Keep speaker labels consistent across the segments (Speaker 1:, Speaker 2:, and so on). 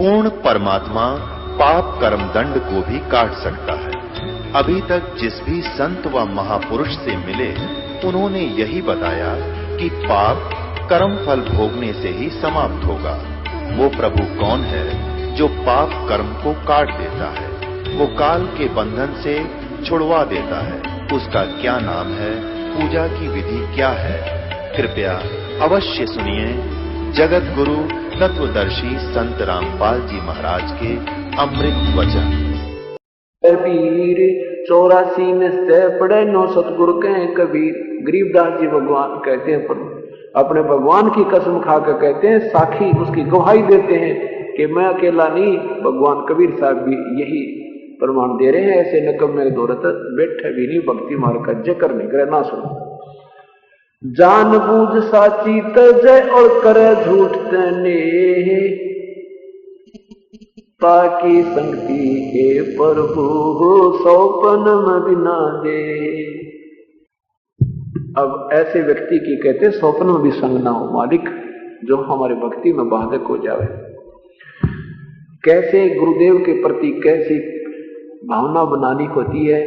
Speaker 1: पूर्ण परमात्मा पाप कर्म दंड को भी काट सकता है। अभी तक जिस भी संत व महापुरुष से मिले उन्होंने यही बताया कि पाप कर्म फल भोगने से ही समाप्त होगा। वो प्रभु कौन है जो पाप कर्म को काट देता है, वो काल के बंधन से छुड़वा देता है। उसका क्या नाम है, पूजा की विधि क्या है? कृपया अवश्य सुनिए जगत गुरु तत्वदर्शी संत रामपाल जी महाराज के अमृत वचन।
Speaker 2: कबीर 84 में से पड़े 9 सतगुरु कहे कबीर। गरीबदास जी भगवान कहते हैं, पर अपने भगवान की कसम खाकर कहते हैं, साखी उसकी गवाही देते हैं कि मैं अकेला नहीं, भगवान कबीर साहब भी यही प्रमाण दे रहे हैं। ऐसे नकम में दौरत बैठे भी नहीं, भक्ति मार्ग का जिक्र नहीं करे ना सुनो। जान बूझ साची तजय और करे झूठ तने, ताकि संगति हे प्रभु हो सौपन बिना दे। अब ऐसे व्यक्ति की कहते स्वप्न में भी संग ना हो मालिक, जो हमारे भक्ति में बाधक हो जावे। कैसे गुरुदेव के प्रति कैसी भावना बनानी होती है,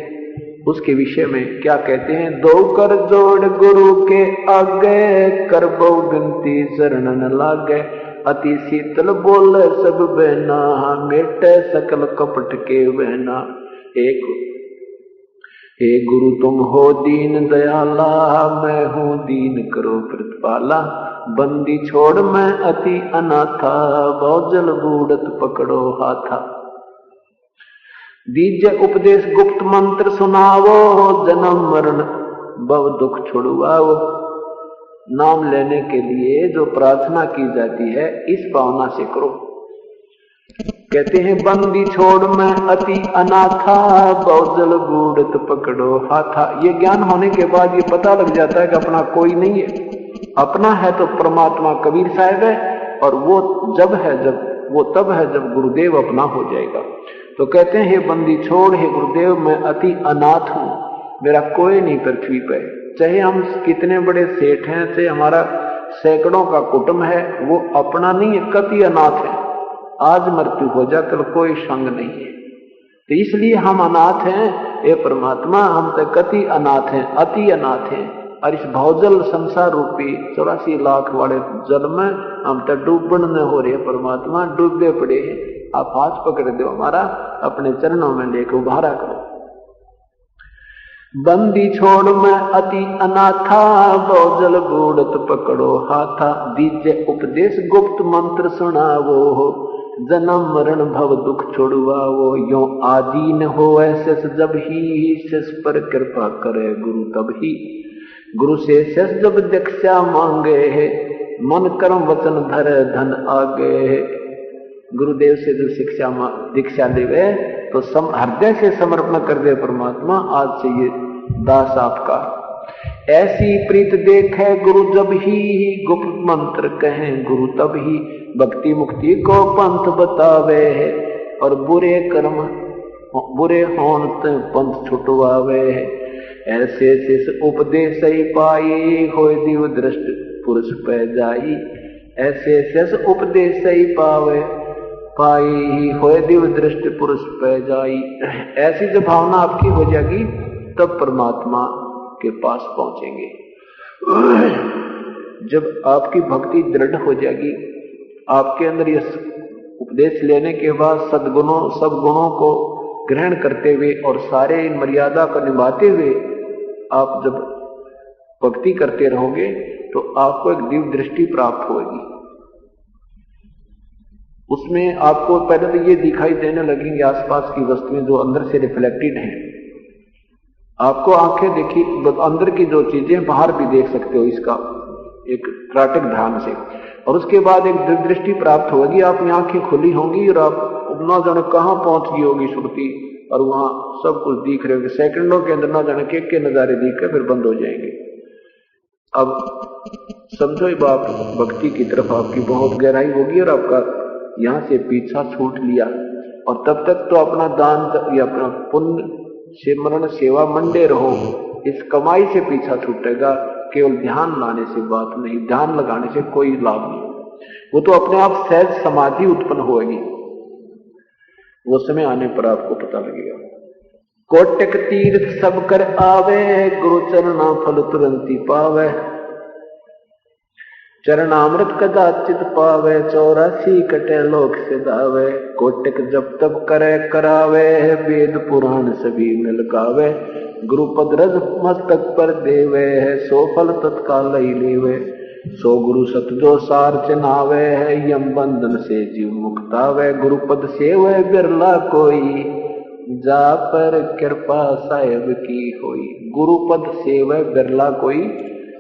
Speaker 2: उसके विषय में क्या कहते हैं। दो कर जोड़ गुरु के आगे, कर बहु बिनती शरण न लागे। अति शीतल बोल सब बहना, मेटे सकल कपट के बहना। हे गुरु तुम हो दीन दयाला, मैं हूँ दीन करो प्रतिपाला। बंदी छोड़ मैं अति अनाथा, बहुजल बूढ़त पकड़ो हाथा। दीजे उपदेश गुप्त मंत्र सुनावो, जन्म मरण भव दुख छुड़वाओ। नाम लेने के लिए जो प्रार्थना की जाती है, इस भावना से करो। कहते हैं बंदी छोड़ मैं अति अनाथा, बहुजल बूढ़त पकड़ो हाथा। ये ज्ञान होने के बाद ये पता लग जाता है कि अपना कोई नहीं है। अपना है तो परमात्मा कबीर साहब है, और वो तब है जब गुरुदेव अपना हो जाएगा। तो कहते हैं हे बंदी छोड़, हे गुरुदेव मैं अति अनाथ हूं, मेरा कोई नहीं पृथ्वी पे। चाहे हम कितने बड़े सेठ हैं, चाहे हमारा सैकड़ों का कुटुंब है, वो अपना नहीं है, कति अनाथ है। आज मृत्यु हो जा, कल कोई संग नहीं है। तो इसलिए हम अनाथ हैं। ये परमात्मा हम तो कति अनाथ हैं, अति अनाथ हैं। और इस भवजल संसार रूपी 84 लाख वाले जल में हम तो डूबन न हो रहे। परमात्मा डूबे पड़े हैं, आप हाथ पकड़ दो हमारा, अपने चरणों में लेकर उभारा करो। बंदी छोड़ मैं अति अनाथा, बहुजल बूढ़त पकड़ो हाथा। दीजे उपदेश गुप्त मंत्र सुनावो, जन्म मरण भव दुख छुड़वाओ। यो आदीन हो ऐसे जब ही, शेष पर कृपा करे गुरु तब ही। गुरु से शेष जब दीक्षा मांगे है, मन कर्म वचन धर धन आगे। गुरुदेव से जो दीक्षा देवे तो हृदय से समर्पण कर दे परमात्मा, आज से ये दास आपका। ऐसी प्रीत देखे गुरु जब ही, गुप्त मंत्र कहें गुरु तब ही। भक्ति मुक्ति को पंथ बतावे है, और बुरे कर्म बुरे होन पंथ छुटवावे है। ऐसे शिष उपदेश ही पाई, होय दिव दृष्ट पुरुष पै जाई। ऐसे शिष उपदेश ही पाई, होय दिव दृष्ट पुरुष पै जाई। ऐसी जब भावना आपकी हो जाएगी, तब परमात्मा के पास पहुंचेंगे। जब आपकी भक्ति दृढ़ हो जाएगी, आपके अंदर ये उपदेश लेने के बाद सब गुणों को ग्रहण करते हुए और सारे मर्यादा को निभाते हुए आप जब भक्ति करते रहोगे, तो आपको एक दिव्य दृष्टि प्राप्त होगी। उसमें आपको पहले तो ये दिखाई देने लगेंगे आसपास की वस्तुएं जो अंदर से रिफ्लेक्टेड हैं। आपको आंखें देखी, अंदर की जो चीजें बाहर भी देख सकते हो, इसका एक त्राटक ध्यान से। और उसके बाद एक दिव्य दृष्टि प्राप्त होगी, आपकी आंखें खुली होंगी और आप ना जाने कहां पहुंच गई होगी श्रुति, और वहां सब कुछ दिख रहे होंगे। सेकंडों के अंदर ना जाने के नजारे दिख कर फिर बंद हो जाएंगे। अब समझो ये बात, भक्ति की तरफ आपकी बहुत गहराई होगी और आपका यहां से पीछा छूट लिया, और तब तक तो अपना दान या अपना पुण्य सिमरन सेवा मंडे रहो। इस कमाई से पीछा छूटेगा, केवल ध्यान लाने से बात नहीं, ध्यान लगाने से कोई लाभ नहीं। वो तो अपने आप सहज समाधि उत्पन्न होगी, वो समय आने पर आपको पता लगेगा। कोटक तीर्थ सब कर आवे, गुरु चरणा फल तुरंती पावे। चरणामृत कदाचित पावे, 84 कटे लोक से दावे। कोटक जब तब करे करावे, वेद पुराण सभी मिल गावे। गुरुपद रज मस्तक पर देवे, 100 फल तत्काल ही लेवे। 100 गुरु सत जो सार चनावे, यम बंधन से जीव मुक्तावे। गुरुपद सेवे बिरला कोई, जा पर कृपा साहेब की होई। गुरुपद सेवे बिरला कोई,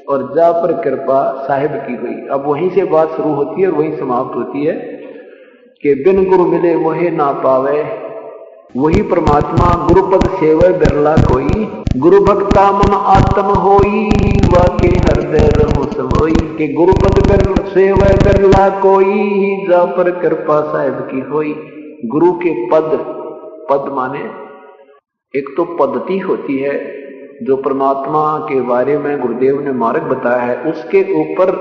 Speaker 2: और जा पर कृपा साहिब की हुई। अब वहीं से बात शुरू होती है और वहीं समाप्त होती है कि बिन गुरु मिले मोहे ना पावे। वही परमात्मा गुरुपद सेवे बिरला कोई, गुरु भक्ता मम आत्म होई, वाके हृदय रहूं समोई। के गुरुपद सेवे बिरला कोई, जा पर कृपा साहिब की होई। गुरु के पद, पद माने एक तो पद्धति होती है जो परमात्मा के बारे में गुरुदेव ने मार्ग बताया है, उसके ऊपर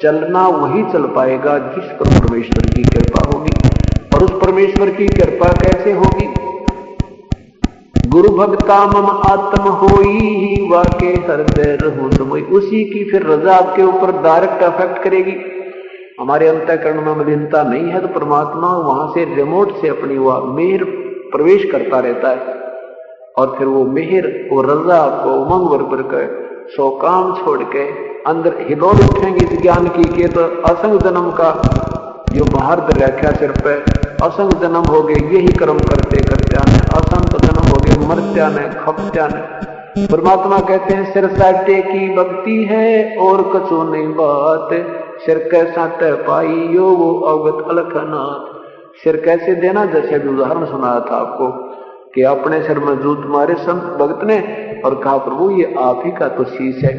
Speaker 2: चलना वही चल पाएगा जिस पर परमेश्वर की कृपा होगी। और उस परमेश्वर की कृपा कैसे होगी? गुरु भक्ता मम आत्म होई, वाके हृदय रहूं समोई। उसी की फिर रजा आपके ऊपर डायरेक्ट अफेक्ट करेगी। हमारे अंतःकरण में मलिनता नहीं है तो परमात्मा वहां से रिमोट से अपनी वह मेहर प्रवेश करता रहता है, और फिर वो मेहर और रजा को उमंग भर कर 100 काम छोड़ के अंदर हिलोल उठेंगे इस ज्ञान की कि तो असंग जन्म का जो बाहर रखा सिर पे, असंग जन्म हो गए यही कर्म करते करते आने, असंग जन्म हो गए मरत्या ने खपत्या ने। परमात्मा कहते हैं सिर साटे की भक्ति है और कछो नहीं बात, सिर कैसा तय पाई यो वो अवगत अलखनाथ। सिर कैसे देना, जैसे अभी उदाहरण सुनाया था आपको कि अपने सिर में जूत मारे संत भक्त ने और कहा प्रभु ये आप ही का तो शीश है।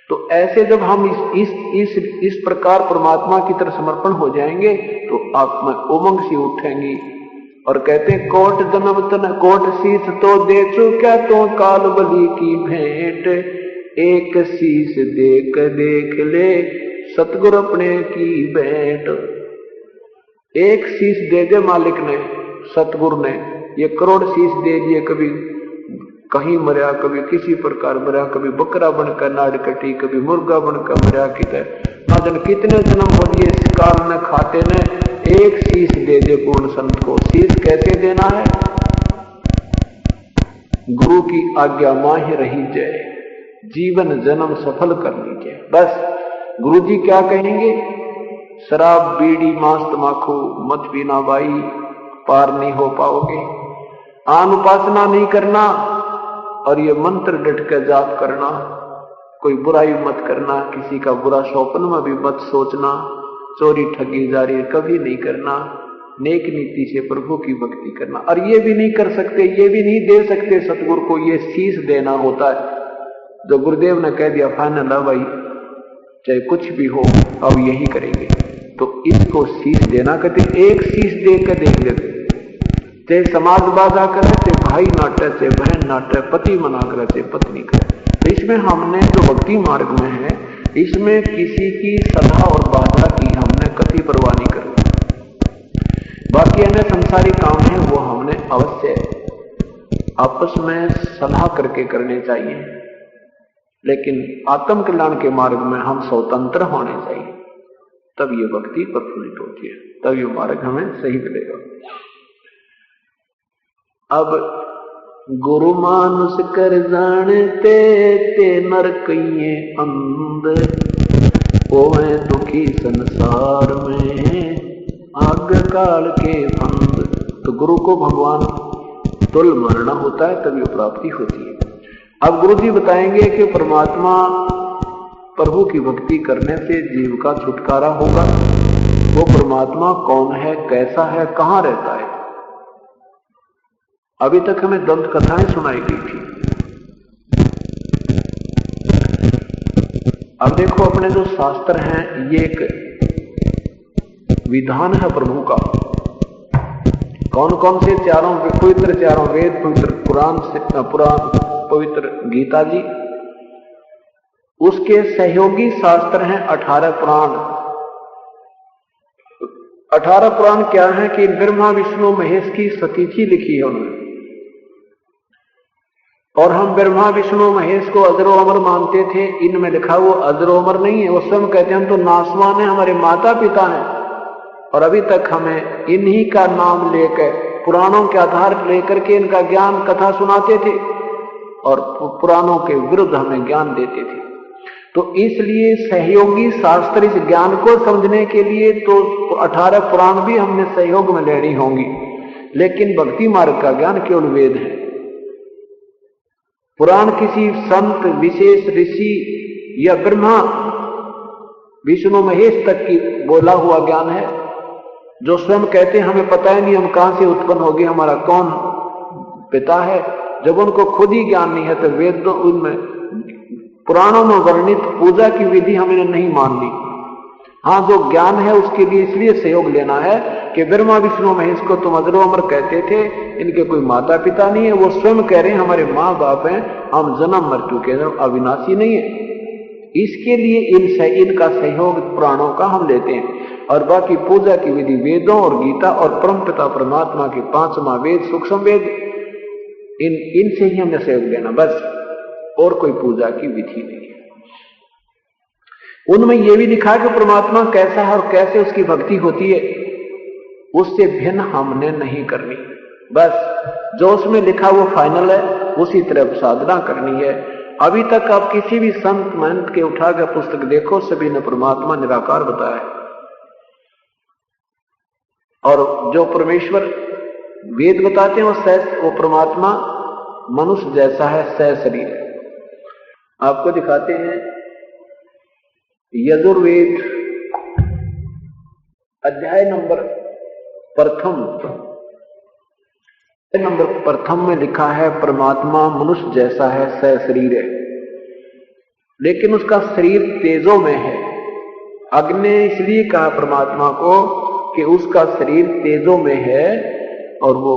Speaker 2: तो ऐसे जब हम इस प्रकार परमात्मा की तरफ समर्पण हो जाएंगे तो आप में उमंग सी उठेंगी और कहते हैं कोट जन्म तन कोट शीश तो दे चुका तो काल बलि की भेंट, एक शीश देख ले सतगुरु अपने की भेंट। एक शीश दे दे मालिक ने, सतगुरु ने, ये करोड़ शीश दे दिए, कभी कहीं मरिया, कभी किसी प्रकार मरिया, कभी बकरा बनकर नाड़ कटी, कभी मुर्गा बनकर मरिया, ना जन कितने जन्म हो दिए इस काल में खाते ने। एक शीश दे दे पूर्ण संत को। शीश कैसे देना है? गुरु की आज्ञा माही रही जाए, जीवन जन्म सफल कर लीजिए। बस गुरु जी क्या कहेंगे? शराब बीड़ी मांस तमाकू मत पीना भाई, पार नहीं हो पाओगे। आन उपासना नहीं करना और ये मंत्र डट कर जाप करना, कोई बुराई मत करना, किसी का बुरा स्वप्न में भी मत सोचना, चोरी ठगी जारी कभी नहीं करना, नेक नीति से प्रभु की भक्ति करना। और ये भी नहीं कर सकते, ये भी नहीं दे सकते सतगुरु को, ये शीश देना होता है जो गुरुदेव ने कह दिया फाइनल है भाई, चाहे कुछ भी हो अब यही करेंगे। तो इसको शीश देना कहते, एक शीश दे कर देख लेते, चाहे समाज बाधा करे, चाहे भाई नाटे, चाहे बहन नाटे, पति मना करे, चाहे पत्नी करे। तो इसमें हमने जो भक्ति मार्ग में है, इसमें किसी की सलाह और बाधा की हमने कभी परवाह नहीं करनी। बाकी अन्य संसारी काम है वो हमने अवश्य आपस में सलाह करके करने चाहिए, लेकिन आत्म कल्याण के मार्ग में हम स्वतंत्र होने चाहिए, तब ये भक्ति प्रफुल्लित होती है, तब ये मार्ग हमें सही मिलेगा। अब गुरु मानुष कर जानते ते नर कहिए अंध, ओए दुखी संसार में आग काल के फंद। तो गुरु को भगवान तुल मानना होता है, तभी प्राप्ति होती है। अब गुरु जी बताएंगे कि परमात्मा प्रभु की भक्ति करने से जीव का छुटकारा होगा। वो परमात्मा कौन है, कैसा है, कहां रहता है। अभी तक हमें दंत कथाएं सुनाई गई थी। अब देखो अपने जो शास्त्र हैं, ये एक विधान है प्रभु का। कौन कौन से चारों पवित्र, चारों वेद पवित्र, पुराण पवित्र गीता जी, उसके सहयोगी शास्त्र हैं 18 पुराण, 18 पुराण क्या है कि ब्रह्मा विष्णु महेश की सतीथि लिखी है उन्होंने, और हम ब्रह्मा विष्णु महेश को अजरो अमर मानते थे। इनमें लिखा वो अजरो अमर नहीं है, वो स्वयं कहते हैं हम तो नासवान है, हमारे माता पिता हैं, और अभी तक हमें इन्हीं का नाम लेकर पुराणों के आधार लेकर के इनका ज्ञान कथा सुनाते थे और पुराणों के विरुद्ध हमें ज्ञान देते थे। तो इसलिए सहयोगी शास्त्र इस ज्ञान को समझने के लिए तो 18 पुराण भी हमने सहयोग में लेनी होंगी, लेकिन भक्ति मार्ग का ज्ञान केवल वेद है। पुराण किसी संत विशेष ऋषि या ब्रह्मा विष्णु महेश तक की बोला हुआ ज्ञान है, जो स्वयं कहते हैं हमें पता ही नहीं हम कहां से उत्पन्न हो गए, हमारा कौन पिता है। जब उनको खुद ही ज्ञान नहीं है तो वेद उनमें पुराणों में वर्णित पूजा की विधि हमें नहीं माननी। हाँ, जो ज्ञान है उसके लिए इसलिए सहयोग लेना है कि ब्रह्मा विष्णु महेश को तुम अजरो अमर कहते थे, इनके कोई माता पिता नहीं है, वो स्वयं कह रहे हैं हमारे माँ बाप हैं, हम जन्म मृत्यु के अविनाशी नहीं है। इसके लिए इनका सहयोग पुराणों का हम लेते हैं, और बाकी पूजा की विधि वेदों और गीता और परमपिता परमात्मा के 5वां वेद सूक्ष्म वेद इनसे ही हमने सहयोग लेना, बस, और कोई पूजा की विधि नहीं है। उनमें यह भी लिखा कि परमात्मा कैसा है और कैसे उसकी भक्ति होती है, उससे भिन्न हमने नहीं करनी, बस जो उसमें लिखा वो फाइनल है, उसी तरह साधना करनी है। अभी तक आप किसी भी संत महंत के उठाकर पुस्तक देखो, सभी ने परमात्मा निराकार बताया है, और जो परमेश्वर वेद बताते हैं वो परमात्मा मनुष्य जैसा है, सहशरीर है। आपको दिखाते हैं यजुर्वेद अध्याय नंबर प्रथम में लिखा है परमात्मा मनुष्य जैसा है, सहशरीर है, लेकिन उसका शरीर तेजों में है। अग्नि ने इसलिए कहा परमात्मा को कि उसका शरीर तेजों में है, और वो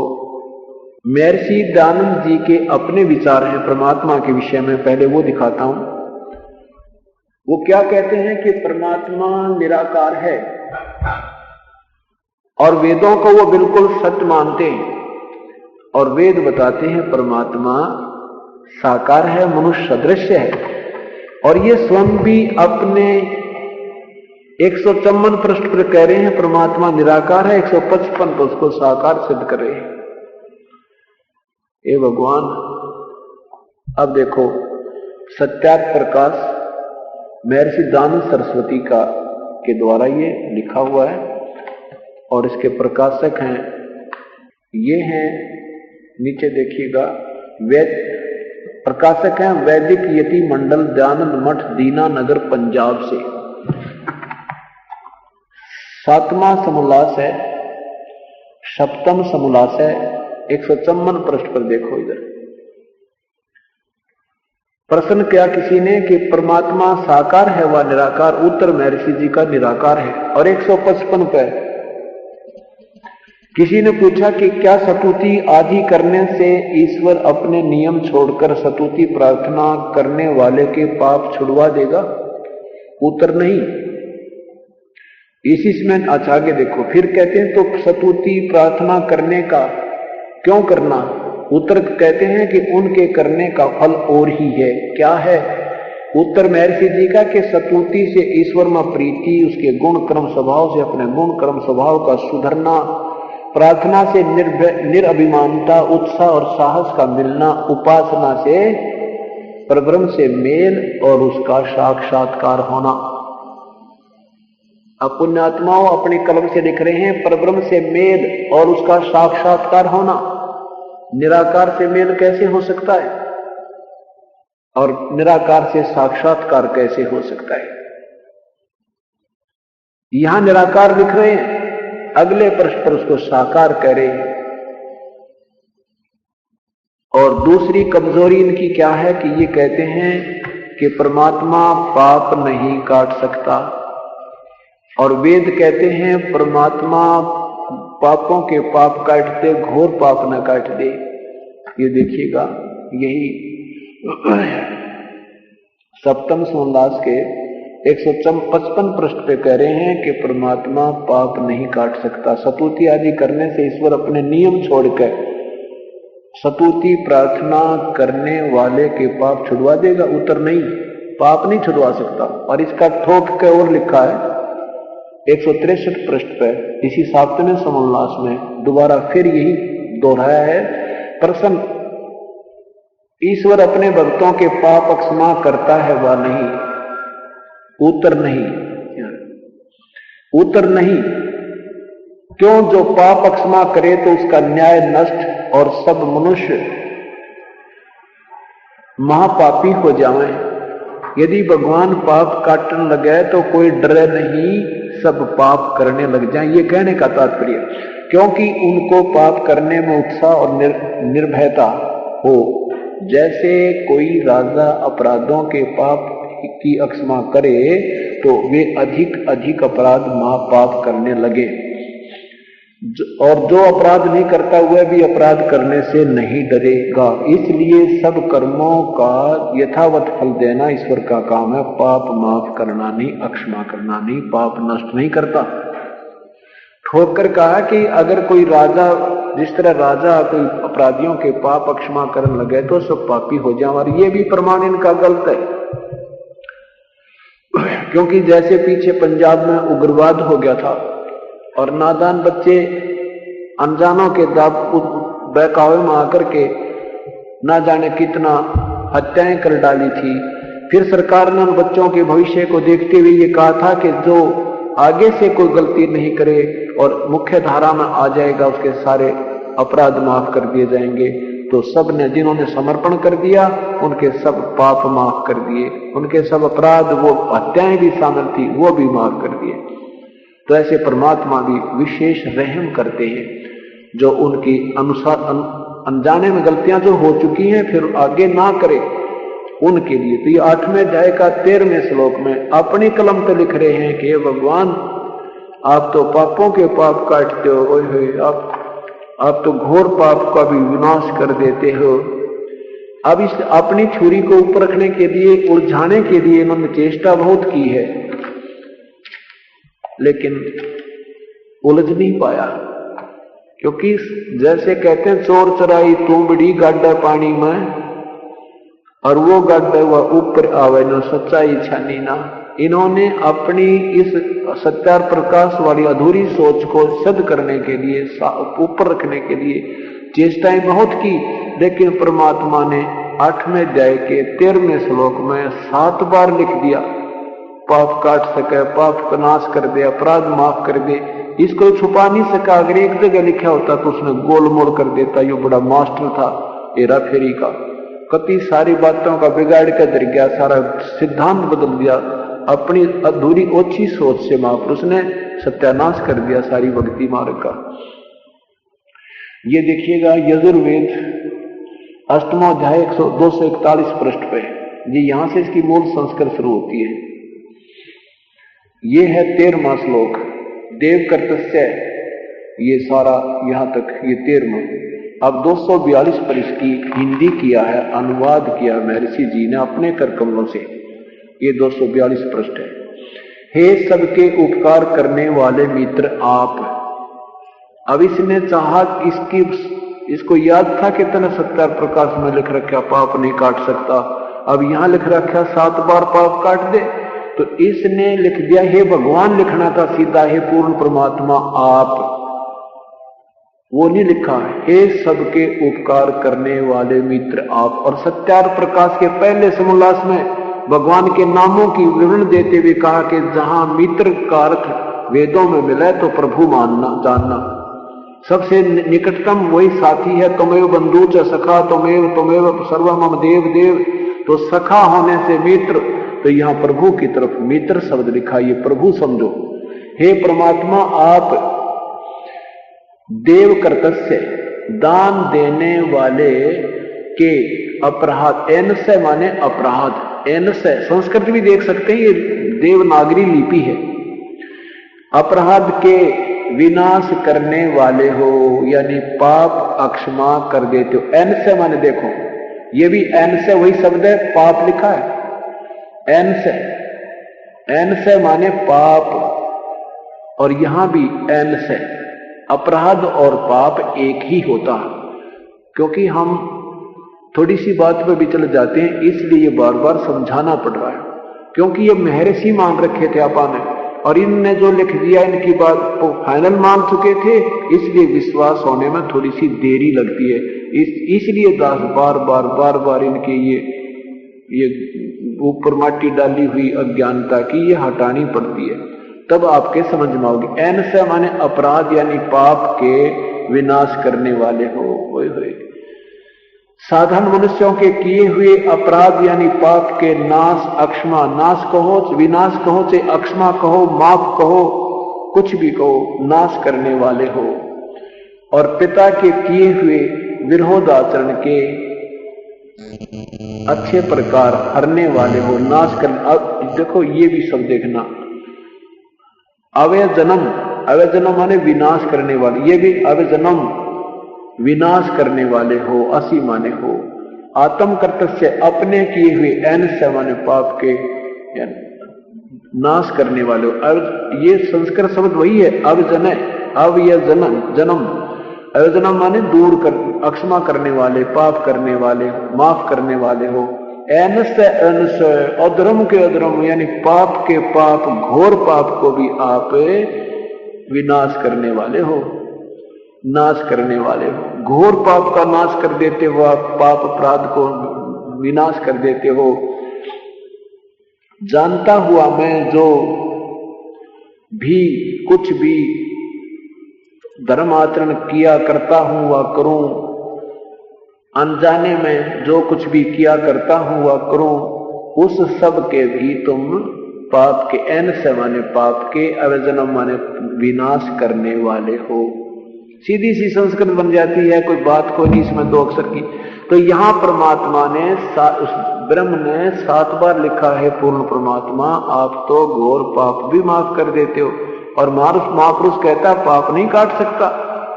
Speaker 2: महर्षि दयानंद जी के अपने विचार हैं परमात्मा के विषय में, पहले वो दिखाता हूं। वो क्या कहते हैं कि परमात्मा निराकार है, और वेदों को वो बिल्कुल सत्य मानते हैं, और वेद बताते हैं परमात्मा साकार है, मनुष्य सदृश्य है, और ये स्वयं भी अपने 154 पृष्ठ पर कह रहे हैं परमात्मा निराकार है, 155 पर उसको साकार सिद्ध कर रहे हैं। हे भगवान, अब देखो सत्यार्थ प्रकाश महर्षि दयानंद सरस्वती का के द्वारा ये लिखा हुआ है, और इसके प्रकाशक हैं ये हैं, नीचे देखिएगा, वेद प्रकाशक हैं वैदिक यति मंडल दयानंद मठ दीना नगर पंजाब से। 7वां समोल्लास है, सप्तम समोल्लास है, 154 पृष्ठ पर देखो। इधर प्रश्न किया किसी ने कि परमात्मा साकार है व निराकार, उत्तर महर्षि जी का निराकार है। और 155 पर किसी ने पूछा कि क्या स्तुति आदि करने से ईश्वर अपने नियम छोड़कर स्तुति प्रार्थना करने वाले के पाप छुड़वा देगा? उत्तर नहीं। इसमें अच्छा आगे देखो, फिर कहते हैं तो स्तुति प्रार्थना करने का क्यों करना? उत्तर कहते हैं कि उनके करने का फल और ही है। क्या है उत्तर महर्षि जी का? कि स्तुति से ईश्वर में प्रीति, उसके गुण कर्म स्वभाव से अपने गुण कर्म स्वभाव का सुधरना, प्रार्थना से निरअभिमानता, उत्साह और साहस का मिलना, उपासना से परब्रह्म से मेल और उसका साक्षात्कार होना। अब पुण्यात्माओं अपनी कलम से लिख रहे हैं परब्रह्म से मेल और उसका साक्षात्कार होना। निराकार से मेल कैसे हो सकता है और निराकार से साक्षात्कार कैसे हो सकता है? यहां निराकार लिख रहे हैं, अगले पृष्ठ पर उसको साकार कह रहे हैं। और दूसरी कमजोरी इनकी क्या है कि ये कहते हैं कि परमात्मा पाप नहीं काट सकता, और वेद कहते हैं परमात्मा पापों के पाप काटते, घोर पाप न काट दे। ये देखिएगा, यही सप्तम समोल्लास के 155 पृष्ठ पे कह रहे हैं कि परमात्मा पाप नहीं काट सकता। स्तुति आदि करने से ईश्वर अपने नियम छोड़कर स्तुति प्रार्थना करने वाले के पाप छुड़वा देगा, उतर नहीं, पाप नहीं छुड़वा सकता। और इसका ठोक के और लिखा है 163 पृष्ठ पर इसी सातवें समोल्लास में दोबारा फिर यही दोहराया है। प्रश्न, ईश्वर अपने भक्तों के पाप क्षमा करता है व नहीं? उत्तर नहीं, उत्तर नहीं। क्यों? जो पाप क्षमा करे तो उसका न्याय नष्ट और सब मनुष्य महापापी हो जाएं। यदि भगवान पाप काटने लगे तो कोई डरे नहीं, सब पाप करने लग जाएं। ये कहने का तात्पर्य, क्योंकि उनको पाप करने में उत्साह और निर्भयता हो। जैसे कोई राजा अपराधों के पाप की क्षमा करे तो वे अधिक अधिक अपराध महापाप करने लगे, और जो अपराध नहीं करता वह भी अपराध करने से नहीं डरेगा। इसलिए सब कर्मों का यथावत फल देना ईश्वर का काम है। पाप माफ करना नहीं, अक्षमा करना नहीं, पाप नष्ट नहीं करता। ठोकर कहा कि अगर कोई राजा, जिस तरह राजा कोई अपराधियों के पाप अक्षमा करने लगे तो सब पापी हो जाए, और ये भी प्रमाण इनका गलत है। क्योंकि जैसे पीछे पंजाब में उग्रवाद हो गया था और नादान बच्चे अनजानों के बहकावे में आकर के ना जाने कितना हत्याएं कर डाली थी। फिर सरकार ने उन बच्चों के भविष्य को देखते हुए ये कहा था कि जो आगे से कोई गलती नहीं करे और मुख्य धारा में आ जाएगा उसके सारे अपराध माफ कर दिए जाएंगे। तो सब ने, जिन्होंने समर्पण कर दिया उनके सब पाप माफ कर दिए, उनके सब अपराध, वो हत्याएं भी शामिल थी, वो भी माफ कर दिए। तो ऐसे परमात्मा भी विशेष रहम करते हैं, जो उनकी अनुसार अनजाने में गलतियां जो हो चुकी हैं फिर आगे ना करे उनके लिए। तो ये 8वें अध्याय का 13वें श्लोक में अपनी कलम पे लिख रहे हैं कि भगवान आप तो पापों के पाप काटते हो, ओए आप तो घोर पाप का भी विनाश कर देते हो। अब इस अपनी छुरी को ऊपर रखने के लिए, उलझाने के लिए इन्होंने चेष्टा बहुत की है, लेकिन उलझ नहीं पाया। क्योंकि जैसे कहते हैं चोर चराई तुमड़ी गाड्डा पानी में, और वो गाड्डा हुआ ऊपर आवे न सच्चाई छानी ना। इन्होंने अपनी इस सत्यार प्रकाश वाली अधूरी सोच को सिद्ध करने के लिए, ऊपर रखने के लिए चेष्टाएं बहुत की, लेकिन परमात्मा ने 8वें अध्याय के 13वें श्लोक में 7 बार लिख दिया पाप काट सके, पाप का नाश कर दे, अपराध माफ कर दे। इसको छुपा नहीं सका। अगर एक जगह लिखा होता तो उसने गोल मोड़ कर देता। ये बड़ा मास्टर था हेरा फेरी का, कति सारी बातों का बिगाड़ कर दर गया, सारा सिद्धांत बदल दिया। अपनी अधूरी ओछी सोच से महापुरुष ने सत्यानाश कर दिया सारी भक्ति मार्ग का। ये देखिएगा यजुर्वेद 8वां अध्याय 241 पृष्ठ पे, ये यहां से इसकी मूल संस्कृत शुरू होती है। ये है 13वां श्लोक, देव कर्तस्य, ये सारा यहां तक ये 13वां। अब 242 पर इसकी हिंदी किया है, अनुवाद किया महर्षि जी ने अपने कर कमलों से। ये 242 पृष्ठ है। हे सबके उपकार करने वाले मित्र आप। अब इसने चाहा इसको याद था कि तने सत्यार प्रकाश में लिख रखा पाप नहीं काट सकता, अब यहां लिख रखा 7 बार पाप काट दे, तो इसने लिख दिया हे भगवान, लिखना था सीधा हे पूर्ण परमात्मा आप। वो नहीं लिखा हे सबके उपकार करने वाले मित्र आप। और सत्यार प्रकाश के पहले समोल्लास में भगवान के नामों की विवरण देते हुए कहा कि जहां मित्र का अर्थ वेदों में मिला तो प्रभु मानना जानना, सबसे निकटतम वही साथी है। तुमेव बंधु च सखा तुमेव सर्व मम देव देव। तो सखा होने से मित्र, तो यहां प्रभु की तरफ मित्र शब्द लिखा, ये प्रभु समझो। हे परमात्मा आप देव कर्तस्य, दान देने वाले के अपराध, एन से माने अपराध, एन से संस्कृत भी देख सकते हैं, ये देवनागरी लिपि है। अपराध के विनाश करने वाले हो, यानी पाप अक्षमा कर देते हो। एन से माने देखो, ये भी एन से वही शब्द है, पाप लिखा है एन से। एन से माने पाप, और यहां भी एन से अपराध और पाप एक ही होता है। क्योंकि हम थोड़ी सी बात पे भी चले जाते हैं, इसलिए ये बार बार समझाना पड़ रहा है। क्योंकि ये महर्षि मान रखे थे आपा ने, और इनने जो लिख दिया इनकी बात को फाइनल मान चुके थे, इसलिए विश्वास होने में थोड़ी सी देरी लगती है। इसलिए दास बार बार इनके ये ऊपर माटी डाली हुई अज्ञानता की ये हटानी पड़ती है, तब आपके समझ में आओगे। एन से माने अपराध यानी पाप के विनाश करने वाले हो। साधारण मनुष्यों के किए हुए अपराध यानी पाप के नाश, अक्षमा, नाश कहो, विनाश कहो, चाहे अक्षमा कहो, माफ कहो, कुछ भी कहो, नाश करने वाले हो। और पिता के किए हुए विरोधाचरण के अच्छे प्रकार हरने वाले हो, नाश कर। अब देखो ये भी सब देखना, अवय जन्म माने विनाश करने वाले, ये भी अवय जन्म विनाश करने वाले हो, असी माने हो। आत्म कर्तव्य अपने किए हुए, एन से माने पाप के नाश करने वाले हो। अब ये संस्कृत शब्द वही है, जन्म अवजनम माने दूर कर, अक्षमा करने वाले, पाप करने वाले, माफ करने वाले हो। एन से अधर्म के अधर्म यानी पाप के पाप, घोर पाप को भी आप विनाश करने वाले हो, नाश करने वाले हो। घोर पाप का नाश कर देते हो आप, पाप अपराध को विनाश कर देते हो। जानता हुआ मैं जो भी कुछ भी धर्म आचरण किया करता हूं वह करूं, अनजाने में जो कुछ भी किया करता हूं वह करूं, उस सब के भी तुम पाप के, एन से माने पाप के, अवजनम माने विनाश करने वाले हो। सीधी सी संस्कृत बन जाती है, कोई बात कोई नहीं इसमें दो अक्षर की। तो यहां परमात्मा ने, उस ब्रह्म ने 7 बार लिखा है, पूर्ण परमात्मा आप तो घोर पाप भी माफ कर देते हो। और महापुरुष कहता पाप नहीं काट सकता,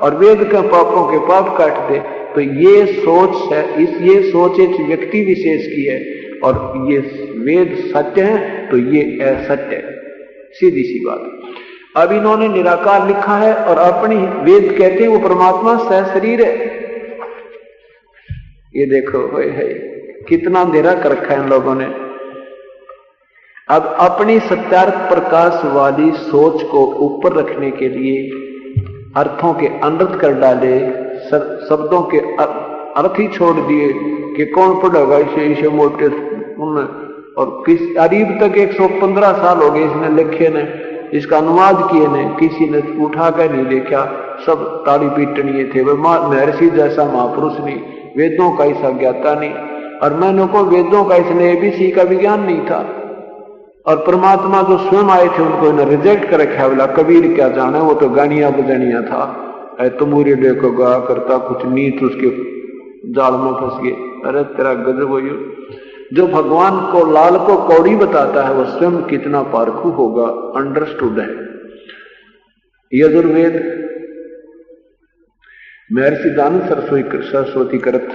Speaker 2: और वेद के पापों के पाप काट दे। तो ये सोच है, ये सोच एक व्यक्ति विशेष की है, और ये वेद सत्य है तो ये असत्य है, सीधी सी बात। अब इन्होंने निराकार लिखा है, और अपनी वेद कहते हैं वो परमात्मा सहशरीर है। ये देखो है कितना अंधेरा कर रखा है इन लोगों ने। अब अपनी सत्यार्थ प्रकाश वाली सोच को ऊपर रखने के लिए अर्थों के अनर्थ कर डाले, शब्दों के अर्थ ही छोड़ दिए कि कौन पढ़ेगा इसे मोटे। और किस अरीब तक 115 साल हो गए इसने लिखे ने, इसका अनुवाद किए ने, किसी ने उठा कर नहीं देखा, सब ताड़ी पीटनीय थे। वे महर्षि जैसा महापुरुष नहीं, वेदों का ऐसा ज्ञाता नहीं। और मैंने को वेदों का इसने एबीसी का विज्ञान नहीं था। और परमात्मा जो स्वयं आए थे उनको इन्हें रिजेक्ट कर रखा। बोला कबीर क्या जाना, वो तो गानिया बजनिया था, तुमूरी डे को गा करता कुछ नीत उसके जाल में फंस गए। अरे तेरा गजब हो। जो भगवान को लाल को कौड़ी बताता है वो स्वयं कितना पारखू होगा, अंडरस्टूड है। यजुर्वेद महर्षि दानव सरस्वती कृत,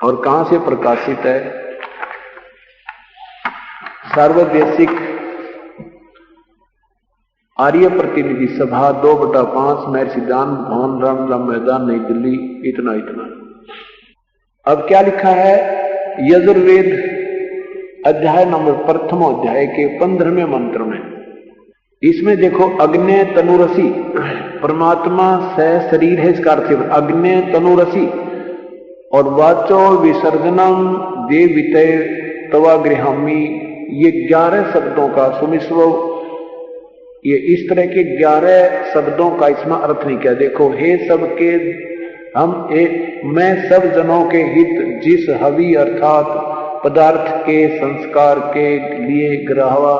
Speaker 2: और कहां से प्रकाशित है? सार्वदेशिक आर्य प्रतिनिधि सभा 2/5 महर्षि दान भवन, रामलीला मैदान, नई दिल्ली। इतना। अब क्या लिखा है? यजुर्वेद अध्याय नंबर 1 अध्याय के 15वें मंत्र में, इसमें देखो अग्ने तनुरसी, परमात्मा सह शरीर है, इसका अर्थ है अग्ने तनुरसी। और वाचो विसर्जनम देविते तवा गृहामी, ये 11 शब्दों का सुमिश्व, ये इस तरह के 11 शब्दों का इसमें अर्थ नहीं किया। देखो, हे सबके मैं सब जनों के हित जिस हवि अर्थात पदार्थ के संस्कार के लिए ग्राहवा,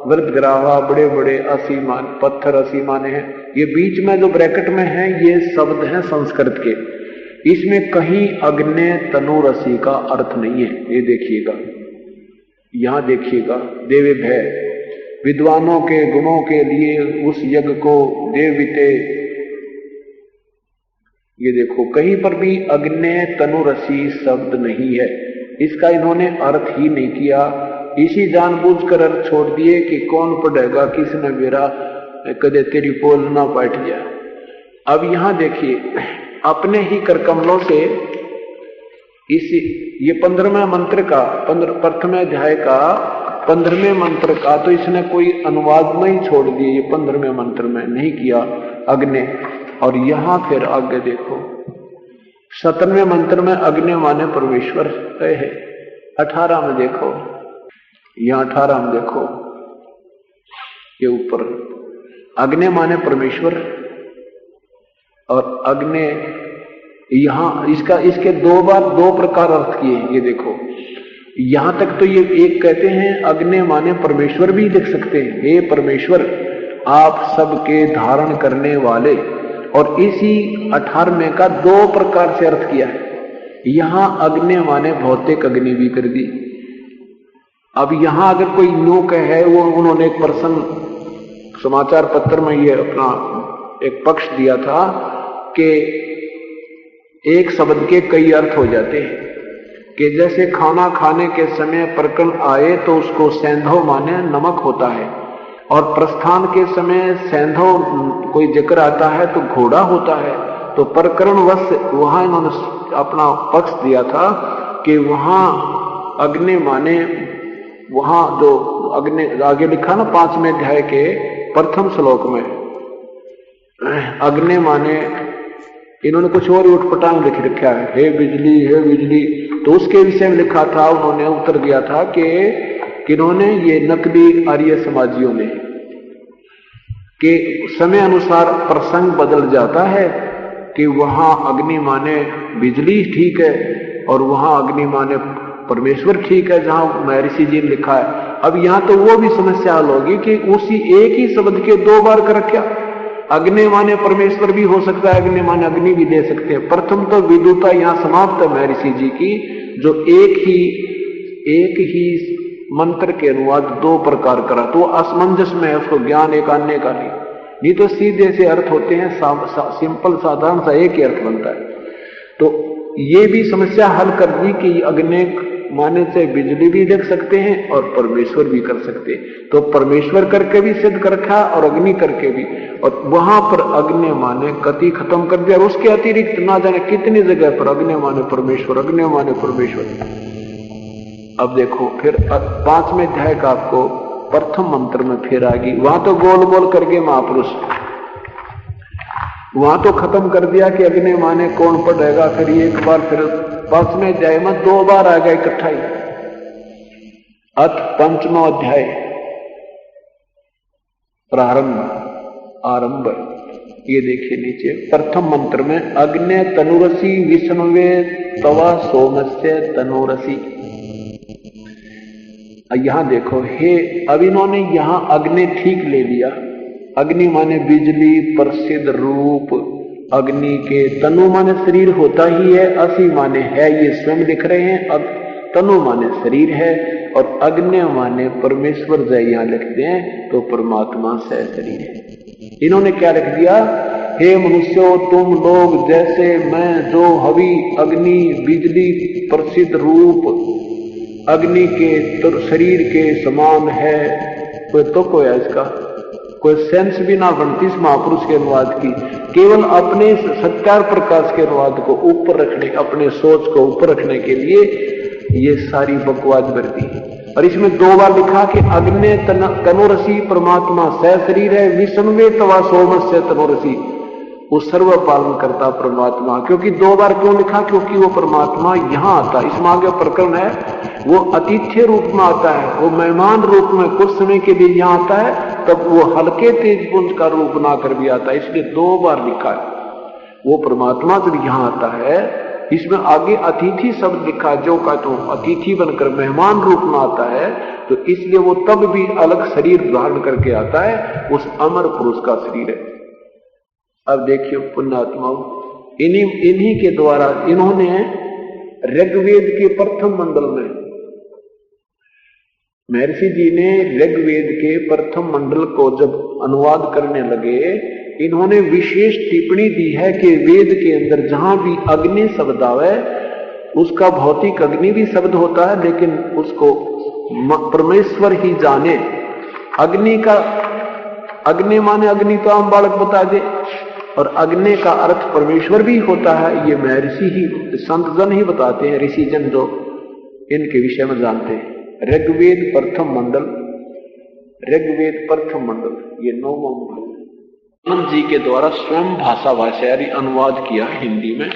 Speaker 2: वृद्ध ग्राहवा, बड़े बड़े असीमान पत्थर असीमाने हैं। ये बीच में जो ब्रैकेट में है ये शब्द हैं संस्कृत के, इसमें कहीं अग्ने तनुरसी का अर्थ नहीं है। ये देखिएगा, यहां देखिएगा, देवे भय विद्वानों के गुणों के लिए उस यज्ञ को देवविते, ये देखो कहीं पर भी अग्ने तनुरसी शब्द नहीं है, इसका इन्होंने अर्थ ही नहीं किया। इसी जानबूझकर अर्थ छोड़ दिए कि कौन पढ़ेगा, किसने मेरा कदे तेरी पोल ना बैठ जाए। अब यहां देखिए, अपने ही कर कमलों से इसी ये 15वें मंत्र का, प्रथम अध्याय का 15वें मंत्र का तो इसने कोई अनुवाद में ही छोड़ दिए, ये 15वें मंत्र में नहीं किया अग्नि। और यहां फिर आगे देखो 17वें मंत्र में अग्नि माने परमेश्वर है। 18 में देखो, यहां 18 में देखो, ये ऊपर अग्नि माने परमेश्वर और अग्नि यहां इसके दो बार दो प्रकार अर्थ किए। ये देखो यहां तक तो ये एक कहते हैं अग्नि माने परमेश्वर भी लिख सकते हैं, हे परमेश्वर आप सबके धारण करने वाले। और इसी 18वें का दो प्रकार से अर्थ किया है। यहां अग्नि माने भौतिक अग्नि भी कर दी। अब यहां अगर कोई नो कहे, वो उन्होंने एक पर्सन समाचार पत्र में ये अपना एक पक्ष दिया था कि एक शब्द के कई अर्थ हो जाते हैं, कि जैसे खाना खाने के समय प्रकरण आए तो उसको सैंधव माने नमक होता है, और प्रस्थान के समय सैंधव कोई जिक्र आता है तो घोड़ा होता है। तो प्रकरणवश वहां इन्होंने अपना पक्ष दिया था कि वहां अग्नि माने, वहां जो अग्नि आगे लिखा ना 5वें अध्याय के प्रथम श्लोक में अग्नि माने, इन्होंने कुछ और उठपटांग लिख रखा है, हे बिजली हे बिजली। तो उसके विषय में लिखा था, उन्होंने उत्तर दिया था कि किन्होंने, ये नकली आर्य समाजियों ने, कि समय अनुसार प्रसंग बदल जाता है कि वहां अग्नि माने बिजली ठीक है और वहां अग्नि माने परमेश्वर ठीक है, जहां महर्षि जी ने लिखा है। अब यहां तो वो भी समस्या हल होगी कि उसी एक ही शब्द के दो बार कर रखा, अग्नि माने परमेश्वर भी हो सकता है, अग्नि माने अग्नि भी दे सकते हैं। प्रथम तो विदुता यहां समाप्त है महर्षि जी की, जो एक ही मंत्र के अनुवाद दो प्रकार करा, तो असमंजस में है, उसको ज्ञान एक आने का नहीं तो सीधे से अर्थ होते हैं, सिंपल साधारण सा एक ही अर्थ बनता है। तो ये भी समस्या हल कर दी कि अग्नि माने से बिजली भी देख सकते हैं और परमेश्वर भी कर सकते हैं। तो परमेश्वर करके भी सिद्ध कर रखा और अग्नि करके भी, और वहां पर अग्नि माने कति खत्म कर दिया। और उसके अतिरिक्त ना जाने कितनी जगह पर अग्नि माने परमेश्वर, अग्नि माने परमेश्वर। अब देखो फिर 5वें अध्याय का आपको प्रथम मंत्र में फिर आ गई, वहां तो गोल गोल करके महापुरुष, वहां तो खत्म कर दिया कि अग्नि माने कौन पढ़ेगा। फिर एक बार फिर 5वें अध्याय में दो बार आ गया इकट्ठा ही। अथ 5वां अध्याय प्रारंभ आरंभ, ये देखिए नीचे प्रथम मंत्र में अग्नि तनुरसी विष्णुवे तवा सोमस्य तनुरसी। यहां देखो, हे अब इन्होंने यहां अग्नि ठीक ले लिया, अग्नि माने बिजली, प्रसिद्ध रूप, अग्नि के तनु माने शरीर होता ही है, असी माने है, ये स्वयं लिख रहे हैं। अब तनु माने शरीर है और अग्नि माने परमेश्वर जय यहां लिखते हैं तो परमात्मा से शरीर है। इन्होंने क्या लिख दिया, हे मनुष्यों तुम लोग जैसे मैं जो हवि अग्नि बिजली प्रसिद्ध रूप अग्नि के शरीर के समान है, कोई तो कोई इसका कोई सेंस भी ना बनती इस महापुरुष के अनुवाद की। केवल अपने सत्यार प्रकाश के अनुवाद को ऊपर रखने, अपने सोच को ऊपर रखने के लिए ये सारी बकवास बरती। और इसमें दो बार लिखा कि अग्नि तनुरसी परमात्मा सह शरीर है, विष्णुवे तवा सोमस्य तनुरसी, वो सर्व पालन करता परमात्मा। क्योंकि दो बार क्यों लिखा, क्योंकि वो परमात्मा यहां आता, इसमें आगे प्रकरण है, वो अतिथ्य रूप में आता है, वो मेहमान रूप में कुछ समय के लिए यहां आता है, तब वो हल्के तेज पुंज का रूप बना कर भी आता है, इसलिए दो बार लिखा है। वो परमात्मा जब यहां आता है, इसमें आगे अतिथि शब्द लिखा, जो का तो अतिथि बनकर मेहमान रूप में आता है, तो इसलिए वो तब भी अलग शरीर धारण करके आता है, उस अमर पुरुष का शरीर है। अब देखिए पुण्यात्माओं, इन्हीं के द्वारा इन्होंने ऋग्वेद के प्रथम मंडल में, महर्षि जी ने ऋग्वेद के प्रथम मंडल को जब अनुवाद करने लगे, इन्होंने विशेष टिप्पणी दी है कि वेद के अंदर जहां भी अग्नि शब्द आवे, उसका भौतिक अग्नि भी शब्द होता है, लेकिन उसको परमेश्वर ही जाने। अग्नि का, अग्नि माने अग्नि तो आम बालक बता दे, और अग्नि का अर्थ परमेश्वर भी होता है। ये महर्षि ही, संत जन ही बताते हैं, ऋषि जन जो इनके विषय में जानते हैं। ऋग्वेद प्रथम मंडल, ऋग्वेद प्रथम मंडल, ये 9वां मंडल आनंद जी के द्वारा स्वयं भाषा भाषारी अनुवाद किया हिंदी में।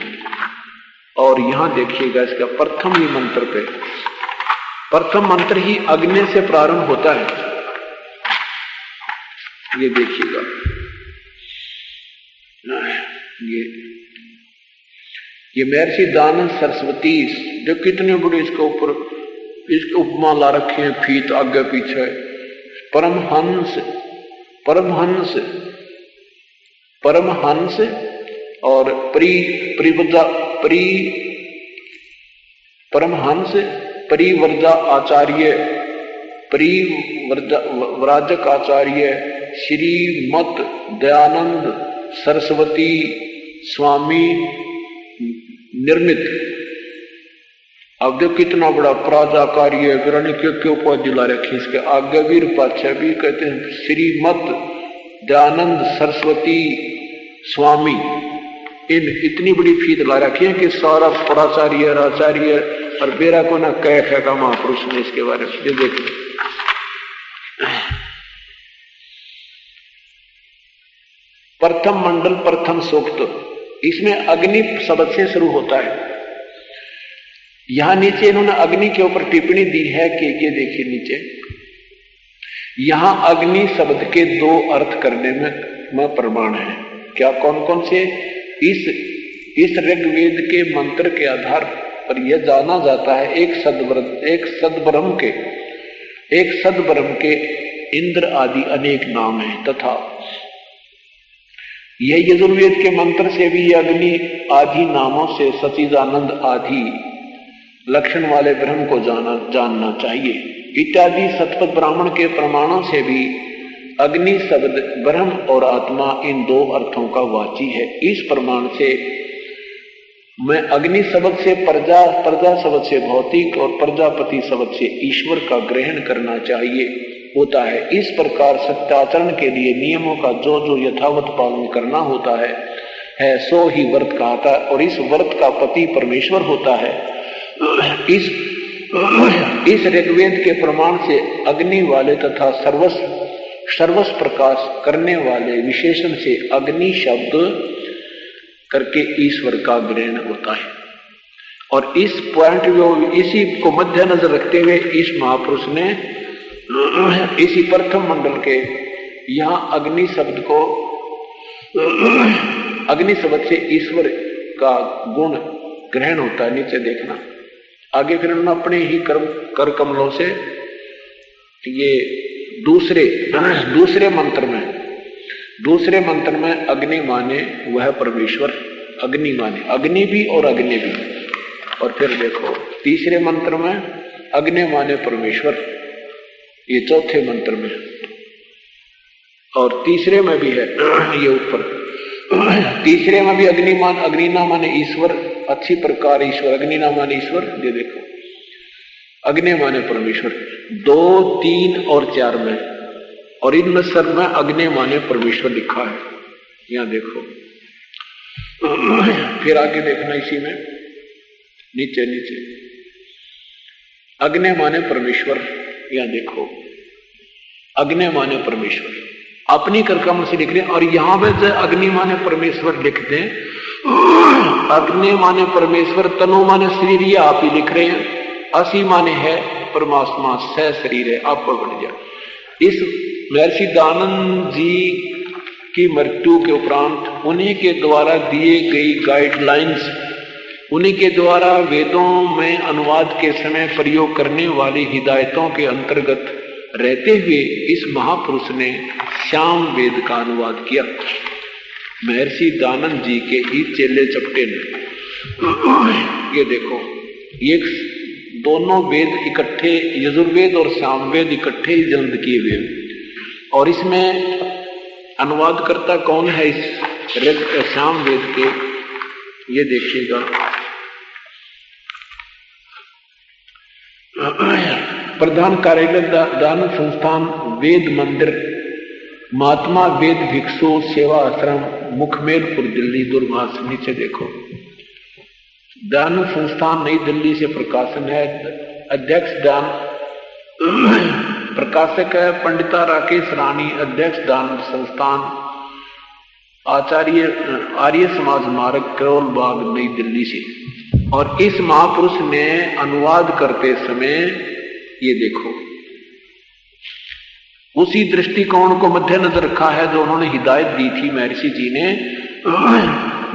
Speaker 2: और यहां देखिएगा इसका प्रथम ही मंत्र पे, प्रथम मंत्र ही अग्नि से प्रारंभ होता है। ये देखिएगा, ये महर्षि दानंद सरस्वती, जो कितने बड़े इसके ऊपर इसके उपमा ला रखे हैं, फीत आगे पीछे। परमहंस, परमहंस, परमहंस और परमहंस परिवर्जा आचार्य, परिव्राजक आचार्य श्रीमत दयानंद सरस्वती स्वामी निर्मित। अब देखो कितना बड़ा प्राजाकार्य विरणी के उपाधि ला रखी, इसके आगे भी पाछे भी कहते हैं श्रीमत दयानंद सरस्वती स्वामी। इन इतनी बड़ी फीत ला रखी है कि सारा प्राचार्य आचार्य और बेरा को ना कह का महापुरुष ने इसके बारे में। ये देखिए, प्रथम मंडल प्रथम सूक्त, इसमें अग्नि शब्द से शुरू होता है। यहां नीचे इन्होंने अग्नि के ऊपर टिप्पणी दी है कि ये देखिए नीचे, यहां अग्नि शब्द के 2 अर्थ करने में प्रमाण है। क्या, कौन कौन से? इस ऋग्वेद के मंत्र के आधार पर यह जाना जाता है एक सदब्रह्म के इंद्र आदि अनेक नाम हैं, तथा यह यजुर्वेद के मंत्र से भी अग्नि आदि नामों से सचिदानंद आदि लक्षण वाले ब्रह्म को जानना चाहिए। इत्यादि सतपथ ब्राह्मण के प्रमाणों से भी अग्नि शब्द ब्रह्म और आत्मा इन 2 अर्थों का वाची है। इस प्रमाण से मैं अग्नि शब्द से प्रजा शब्द से भौतिक और प्रजापति शब्द से ईश्वर का ग्रहण करना चाहिए होता है। इस प्रकार सत्याचरण के लिए नियमों का जो यथावत पालन करना होता है सो ही व्रत कहता है, और इस व्रत का पति परमेश्वर होता है। इस ऋग्वेद के प्रमाण से अग्नि वाले तथा सर्वस प्रकाश करने वाले विशेषण से अग्नि शब्द करके ईश्वर का ग्रहण होता है। और इस पॉइंट इसी को मध्य नजर रखते हुए इस महापुरुष ने इसी प्रथम मंडल के यहां अग्नि शब्द से ईश्वर का गुण ग्रहण होता है। नीचे देखना, आगे फिर उन्होंने अपने ही कर कमलों से ये दूसरे मंत्र में अग्नि माने वह परमेश्वर, अग्नि माने अग्नि भी और अग्नि भी। और फिर देखो तीसरे मंत्र में अग्नि माने परमेश्वर, ये चौथे मंत्र में, और तीसरे में भी है ये ऊपर, तीसरे में भी अग्नि ना माने ईश्वर, अच्छी प्रकार ईश्वर, अग्नि ना माने ईश्वर। ये देखो अग्नि माने परमेश्वर 2, 3 और 4 में, और इनमें सब में अग्नि माने परमेश्वर लिखा है। यहां देखो, फिर आगे देखना इसी में नीचे अग्नि माने परमेश्वर। यहां देखो अग्नि माने परमेश्वर अपनी करकम से लिख रहे हैं, और यहां पे जो अग्नि माने परमेश्वर लिखते हैं, अग्नि माने परमेश्वर, तनु माने शरीर, ये आप ही लिख रहे हैं। असी माने है परमात्मा, सह शरीर है, आप पर बढ़ जाए। इस महर्षि दानंद जी की मृत्यु के उपरांत उन्हीं के द्वारा दिए गई गाइडलाइंस, उन्हीं के द्वारा वेदों में अनुवाद के समय प्रयोग करने वाली हिदायतों के अंतर्गत रहते हुए इस महापुरुष ने श्याम वेद का अनुवाद किया। महर्षि दानंद जी के ही चेले चपटे ने। ये देखो, ये दोनों वेद इकट्ठे, यजुर्वेद और सामवेद इकट्ठे ही जन्म किए हुए, और इसमें अनुवाद करता कौन है इस साम वेद के, ये देखिएगा प्रधान कार्यालय दान संस्थान, वेद मंदिर, महात्मा वेद भिक्षु सेवा आश्रम, मुखमेलपुर दिल्ली, दूरभाष। नीचे देखो, दान संस्थान नई दिल्ली से प्रकाशन है। अध्यक्ष दान प्रकाशक है पंडिता राकेश रानी, अध्यक्ष दान संस्थान, आचार्य आर्य समाज मार्ग, करोल बाग, नई दिल्ली से। और इस महापुरुष ने अनुवाद करते समय ये देखो उसी दृष्टिकोण को मद्देनजर रखा है जो उन्होंने हिदायत दी थी महर्षि जी ने।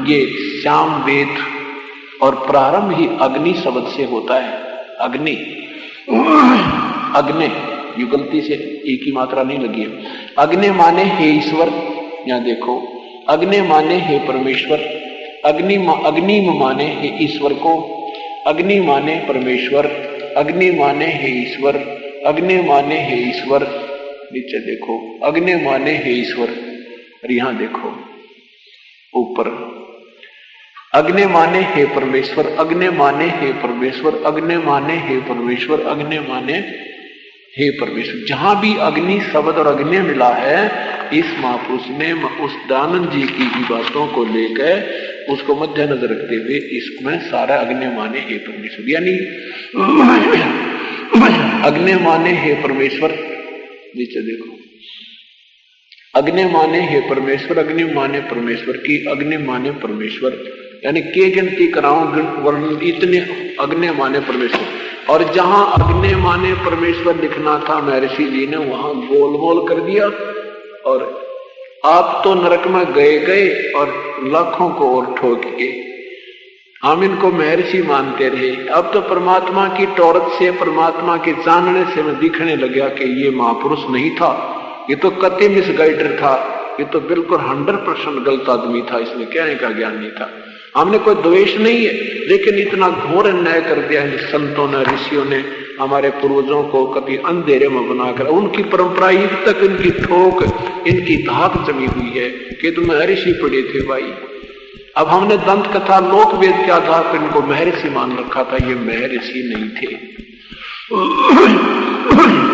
Speaker 2: ये श्याम वेद और प्रारंभ ही अग्नि शब्द से होता है। अग्नि, अग्नि ये गलती से एक ही मात्रा नहीं लगी है। अग्नि माने हे ईश्वर, यहां देखो, अग्नि माने हे परमेश्वर, अग्नि माने हे ईश्वर को, अग्नि माने परमेश्वर, अग्नि माने हे ईश्वर, अग्नि माने हे ईश्वर। नीचे देखो, अग्नि माने हे ईश्वर। और यहां देखो ऊपर, अग्नि माने हे परमेश्वर, अग्नि माने हे परमेश्वर, अग्नि माने हे परमेश्वर, अग्नि माने हे परमेश्वर। जहां भी अग्नि शब्द और अग्नि मिला है, इस महापुरुष ने उस दानंद जी की ही बातों को लेकर उसको मद्देनजर रखते हुए इसमें सारा अग्नि माने हे परमेश्वर, यानी अग्नि माने हे परमेश्वर। नीचे देखो, अग्नि माने हे परमेश्वर, अग्नि माने परमेश्वर की, अग्नि माने परमेश्वर, यानी के गिनती कराऊं वर्ण इतने अग्नि माने परमेश्वर। और जहां अग्नि माने परमेश्वर लिखना था महर्षि जी ने वहां गोलमोल कर दिया। और आप तो नरक में गए और लाखों को और ठोक के हम इनको महर्षि मानते रहे। अब तो परमात्मा की टोरत से, परमात्मा के जानने से मैं दिखने लगा कि ये महापुरुष नहीं था, ये तो कति मिसगाइडर था, ये तो बिल्कुल 100% गलत आदमी था, इसमें कहने का ज्ञान नहीं था। हमने कोई द्वेष नहीं है, लेकिन इतना घोर अन्याय कर दिया है संतों ने, ऋषियों ने, हमारे पूर्वजों को कभी अंधेरे में बनाकर। उनकी परंपरा ही तक इनकी ठोक, इनकी धाक जमी हुई है कि तुम महर्षि पढ़े थे भाई। अब हमने दंत कथा लोक वेद के आधार पर इनको महर्षि मान रखा था, ये महर्षि नहीं थे।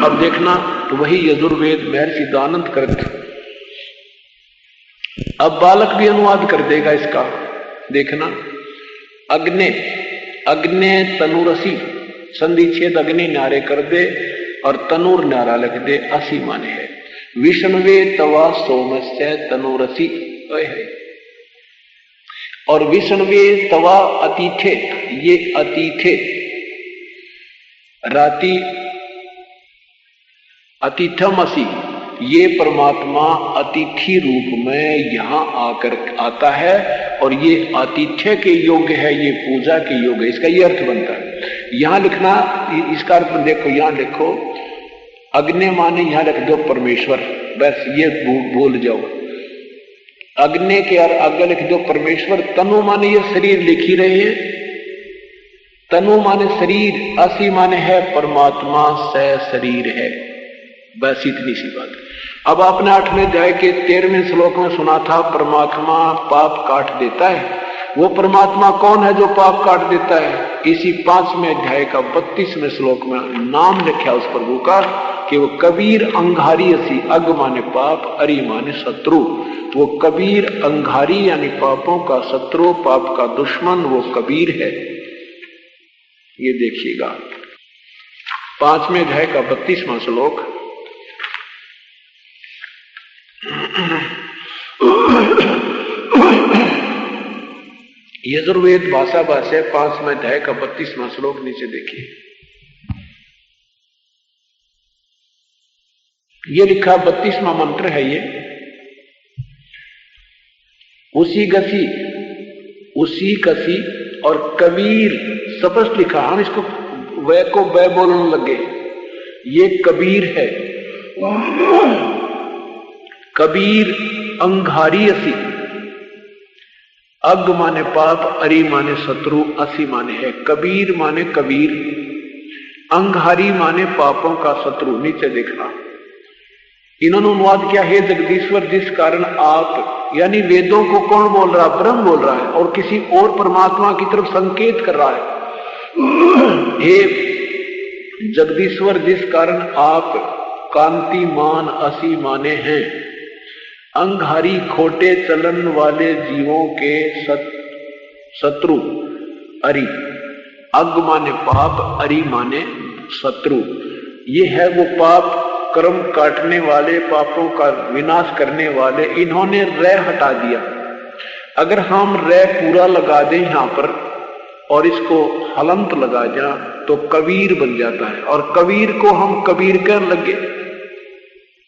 Speaker 2: अब देखना तो वही यजुर्वेद महर्षि दानंद कृत। अब बालक भी अनुवाद कर देगा इसका, देखना। अग्नि, अग्नि तनुरसी, संधि छेद अग्नि नारे कर दे और तनुर नारा लिख दे, असी माने है। विष्णुवे तवा सोमस्य तनुरसी है। और विष्णुवे तवा अतिथे, ये अतिथे राति अतिथमसी, ये परमात्मा अतिथि रूप में यहां आकर आता है और ये आतिथ्य के योग्य है, ये पूजा के योग्य है। इसका ये अर्थ बनता है। यहां लिखना, इसका अर्थ देखो, यहां लिखो अग्नि माने, यहां लिख दो परमेश्वर, बस ये भूल जाओ। अग्नि के आगे लिख दो परमेश्वर। तनु माने ये शरीर लिख ही रहे हैं, तनु माने शरीर, असी माने है परमात्मा से शरीर है, बस इतनी सी बात। अब आपने 8वें अध्याय के 13वें श्लोक में सुना था परमात्मा पाप काट देता है। वो परमात्मा कौन है जो पाप काट देता है? इसी 5वें अध्याय का 32वें श्लोक में नाम लिखा उस प्रभु का कि वो कबीर अंगारी असी, अग माने पाप, अरि माने शत्रु। वो कबीर अंगारी यानी पापों का शत्रु, पाप का दुश्मन, वो कबीर है। ये देखिएगा 5वें अध्याय का 32वां श्लोक। यजुर्वेद भाषा 5वें अध्याय का 32वां श्लोक, नीचे देखिए। ये लिखा 32वां मंत्र है ये। उसी कसी और कबीर स्पष्ट लिखा, हम इसको वै को वै बोलने लगे, ये कबीर है। कबीर अंगारी असी, अग माने पाप, अरि माने शत्रु, असी माने है। कबीर माने कबीर, अंगारी माने पापों का शत्रु। नीचे देखना, इन्होंने अनुवाद किया, हे जगदीश्वर जिस कारण आप, यानी वेदों को कौन बोल रहा? ब्रह्म बोल रहा है और किसी और परमात्मा की तरफ संकेत कर रहा है। हे जगदीश्वर जिस कारण आप कांतिमान असी माने हैं, अंगहारी खोटे चलन वाले जीवों के शत्रु अरि, अग माने पाप, अरि माने शत्रु, ये है वो पाप कर्म काटने वाले, पापों का विनाश करने वाले, इन्होंने रे हटा दिया। अगर हम रे पूरा लगा दें यहां पर और इसको हलंत लगा जा तो कबीर बन जाता है, और कबीर को हम कबीर कर लगे,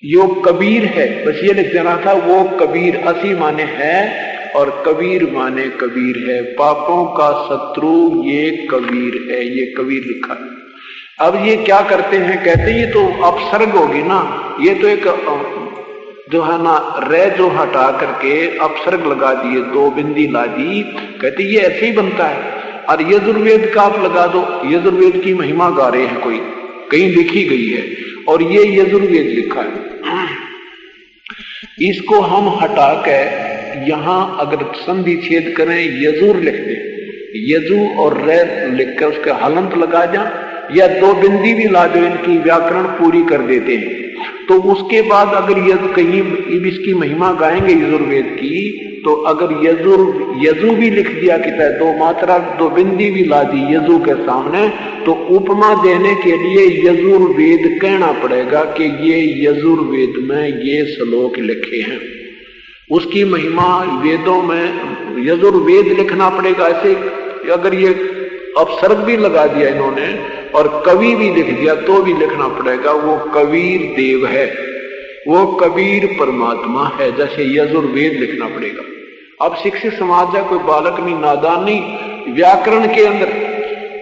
Speaker 2: यो कबीर है, बस ये लिख देना था, वो कबीर, असी माने है और कबीर माने कबीर है, पापों का शत्रु ये कबीर है, ये कबीर लिखा है। अब ये क्या करते हैं, कहते हैं ये तो अपसर्ग होगी ना, ये तो एक जो है ना रे जो हटा करके अपसर्ग लगा दिए, दो बिंदी ला दी, कहते ये ऐसे ही बनता है। और यजुर्वेद का आप लगा दो, यजुर्वेद की महिमा गा रहे हैं कोई, कहीं लिखी गई है और ये यजुर्वेद लिखा है, इसको हम हटा के यहां अगर संधि छेद करें यजुर लिख दें, यजु और रे लिखकर उसका हलंत लगा जा, या दो बिंदी भी ला दो, इनकी व्याकरण पूरी कर देते हैं। तो उसके बाद अगर कहीं इसकी महिमा गाएंगे यजुर्वेद की, तो अगर यजु भी लिख दिया कितना, दो मात्रा दो बिंदी भी ला दी यजु के सामने, तो उपमा देने के लिए यजुर्वेद कहना पड़ेगा कि ये यजुर्वेद में ये श्लोक लिखे हैं, उसकी महिमा वेदों में यजुर्वेद लिखना पड़ेगा। ऐसे अगर ये अपसर्ग भी लगा दिया इन्होंने और कवि भी लिख दिया तो भी लिखना पड़ेगा, वो कबीर देव है, वो कबीर परमात्मा है, जैसे यजुर्वेद लिखना पड़ेगा। अब शिक्षित समाज है, कोई बालक नहीं, नादान नहीं, व्याकरण के अंदर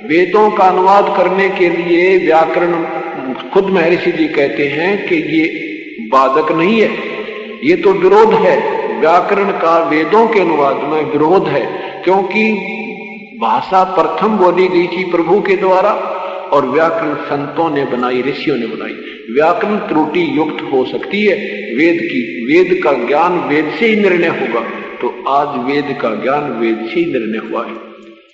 Speaker 2: वेदों का अनुवाद करने के लिए व्याकरण खुद महर्षि जी कहते हैं कि ये बाधक नहीं है, ये तो विरोध है, व्याकरण का वेदों के अनुवाद में विरोध है, क्योंकि भाषा प्रथम बोली गई थी प्रभु के द्वारा और व्याकरण संतों ने बनाई, ऋषियों ने बनाई। व्याकरण त्रुटि युक्त हो सकती है वेद की, वेद का ज्ञान वेद से ही निर्णय होगा, तो आज वेद का ज्ञान वेद से ही निर्णय हुआ है,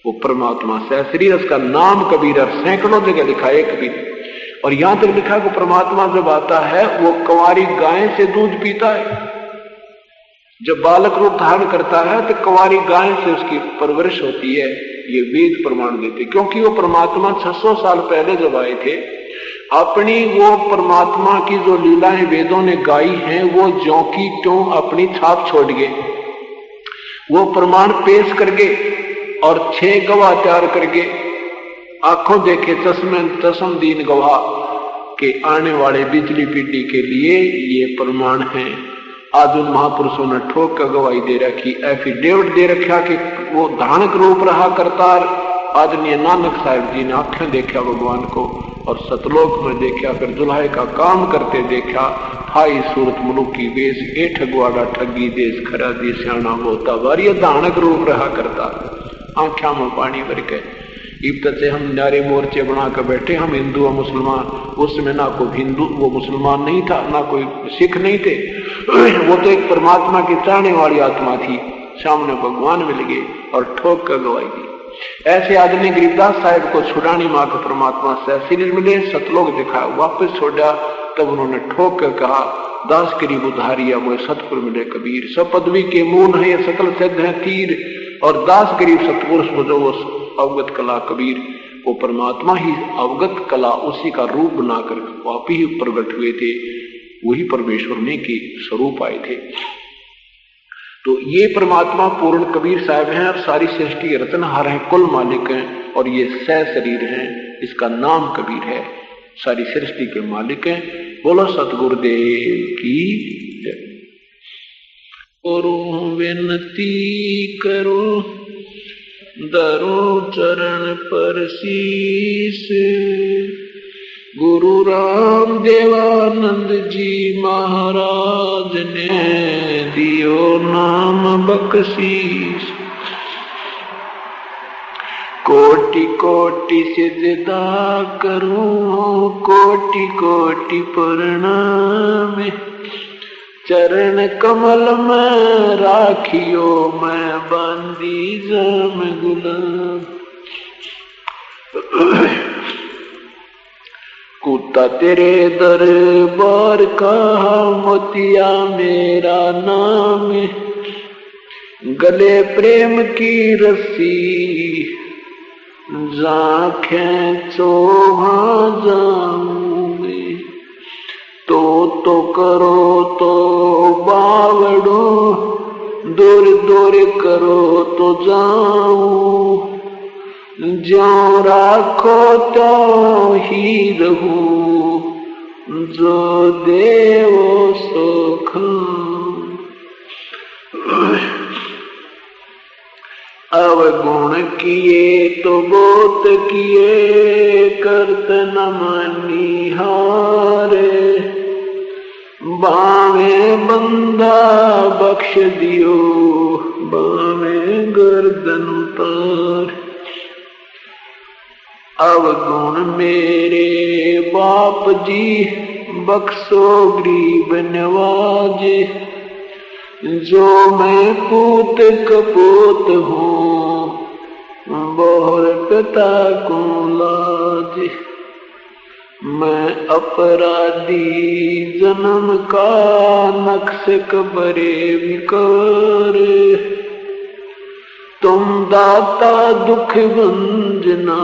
Speaker 2: वो परमात्मा से शरीर, उसका नाम कबीर, सैकड़ों जगह लिखा है कबीर, और यहां तक लिखा है वो परमात्मा जब आता है वो कंवारी गाय से दूध पीता है, जब बालक रूप धारण करता है तो कंवारी गाय से उसकी परवरिश होती है, ये वेद प्रमाण देते, क्योंकि वो परमात्मा 600 साल पहले जब आए थे, अपनी वो परमात्मा की जो लीलाएं वेदों ने गाई हैं वो ज्यों की त्यों अपनी छाप छोड़ गए, वो प्रमाण पेश करके और 6 गवाह तैयार करके, आंखों देखे चश्म दीन गवाह के आने वाले बिजली पीढ़ी के लिए ये प्रमाण है। आज उन महापुरुषों ने ठोक कर गवाही दे रखी, एफिडेविट दे रखा कि वो धानक रूप रहा करतार। आदरणीय नानक साहिब जी ने आंखें देखा भगवान को और सतलोक में देखा, फिर दुल्हे का काम करते देखा, थाई सूरत मुलुकी वेश ए ठगवाड़ा ठगी देश खरा दी सियाणा होता वारी, धानक रूप रहा करता, आंखों में पानी भर के। इब से हम नारे मोर्चे बना कर बैठे, हम हिंदू और मुसलमान, उसमें ना कोई हिंदू वो मुसलमान नहीं था, ना कोई सिख नहीं थे, वो तो एक परमात्मा की चाहने वाली आत्मा थी, सामने भगवान मिल गए और ठोक कर गवाही दी। ऐसे आदमी गरीबदास साहिब को छुड़ानी माँ के परमात्मा से शरीर मिले, सतलोक दिखा, वापस छोड़ा, तब उन्होंने ठोक कर कहा दास करीब उधारिया वो सतपुर मिले कबीर, सब पदवी के मूल है ये सकल सिद्ध है तीर, और दास गरीब सतपुरुष जो वो अवगत कला कबीर, वो परमात्मा ही अवगत कला उसी का रूप बनाकर आप ही प्रकट हुए थे, वही परमेश्वर ने के स्वरूप आए थे। तो ये परमात्मा पूर्ण कबीर साहब हैं और सारी सृष्टि रत्नहार हैं, कुल मालिक हैं, और ये सह शरीर हैं, इसका नाम कबीर है, सारी सृष्टि के मालिक हैं। बोलो सतगुरुदेव की जय। करो विनती करो दरो चरण पर शीस, गुरु राम देवानंद जी महाराज ने दियो नाम बख्शीश। कोटि कोटि सिजदा करूं कोटि कोटि प्रणाम, चरण कमल में राखियो मैं बांधी जम गुलाम। आता तेरे दरबार का मोतिया मेरा नाम, गले प्रेम की रस्सी जाखें चोहा जाऊं मैं। तो करो तो बावड़ो, दूर दूर करो तो जाऊं, ज्यों राखो तो ही रहूं, जो देवो सो खाऊं। अवगुण किए तो बहुत किए, करत न मानी हारे, बावे बंदा बख्श दियो, बावे गर्दन उतार। अवगुण मेरे बाप जी बख्शो गरीब नवाजे, जो मैं पूत कपूत हूँ बोहर पिता को लाज। मैं अपराधी जन्म का नक्श कबरे विकार, तुम दाता दुख भंजना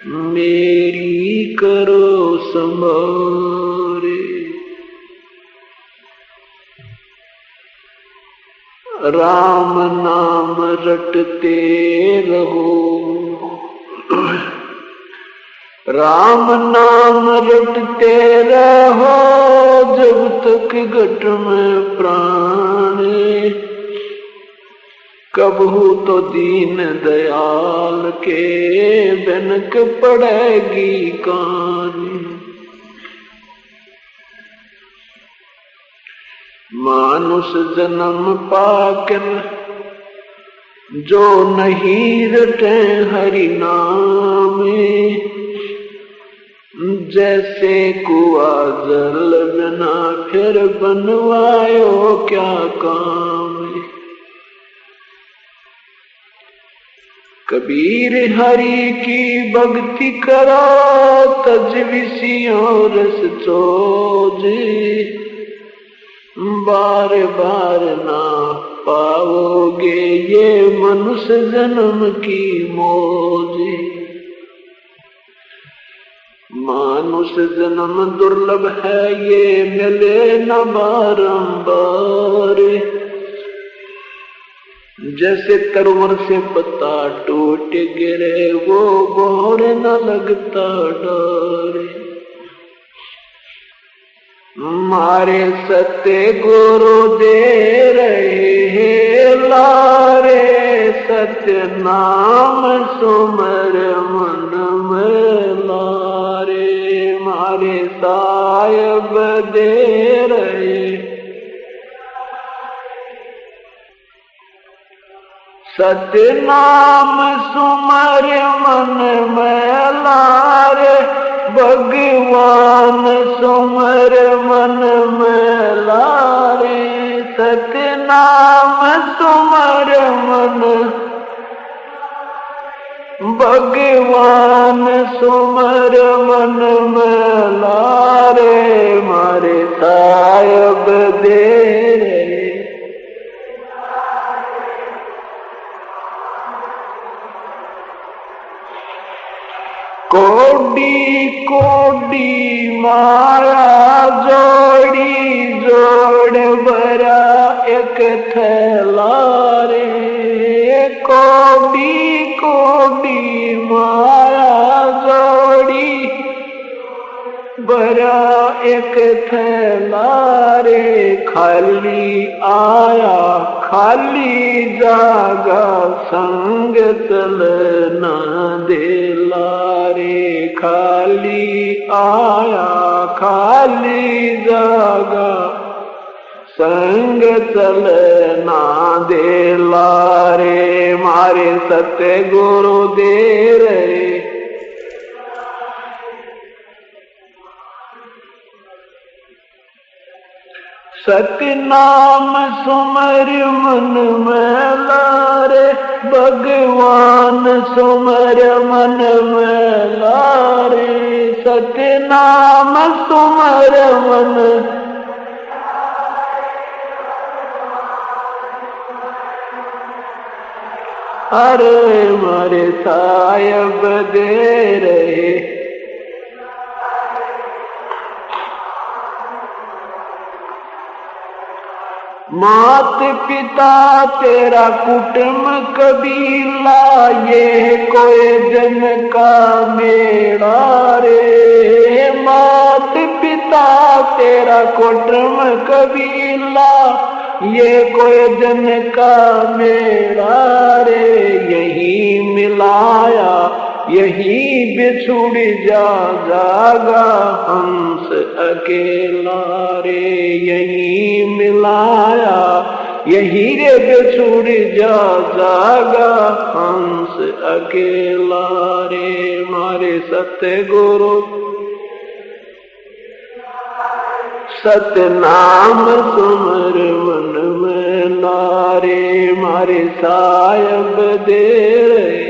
Speaker 2: मेरी करो संभारे। राम नाम रटते रहो, राम नाम रटते रहो, जब तक घट में प्राण, कबहू तो दीन दयाल के बनक पड़ेगी कान। मानुष जन्म पाकर जो नहीं रटे हरि नाम, जैसे कुआ जल बिना फिर बनवायो क्या काम। कबीर हरि की भक्ति करो, तज विषयों रस चोज, बार बार ना पाओगे ये मनुष्य जन्म की मौज। मानुष जन्म दुर्लभ है ये मिले न बारंबार, जैसे तरवर से पत्ता टूट गिरे वो बोर न लगता डर। मारे सत्य गुरु दे रहे लारे, सत्य नाम सुमर मन में लारे। मारे साहिब दे रहे सत्य नाम सुमर मन में लारे, भगवान सुमर मन में लारे। सत्य नाम सुमर मन, भगवान सुमर मन में लारे। मारे साहिब दे रे कोडी कोडी माया जोड़ी, जोड़ भरा एक थैला रे। कोडी कोडी माया जोड़ी, भरा एक थैला रे। खाली आया खाली जागा, संग तल ना देला रे। खाली आया खाली जागा, संग चल ना देला रे। मारे सत्य गुरु दे रे सत्य नाम सुमर मन में लारे। भगवान सुमर मन में लारे, सत्य नाम सुमर मन। अरे मारे सायब दे रहे, मात पिता तेरा कुटुंब कबीला, ये कोई जन का मेला रे। मात पिता तेरा कुटुंब कबीला, ये कोई जन का मेला रे। यही मिलाया यही बिछुड़ जागा हंस अकेला रे। यही मिलाया यही रे बिछुड़ जागा हंस अकेला रे। मारे सत्य गुरु सत्य नाम सुमर मन में लारे, मारे सायब दे रहे।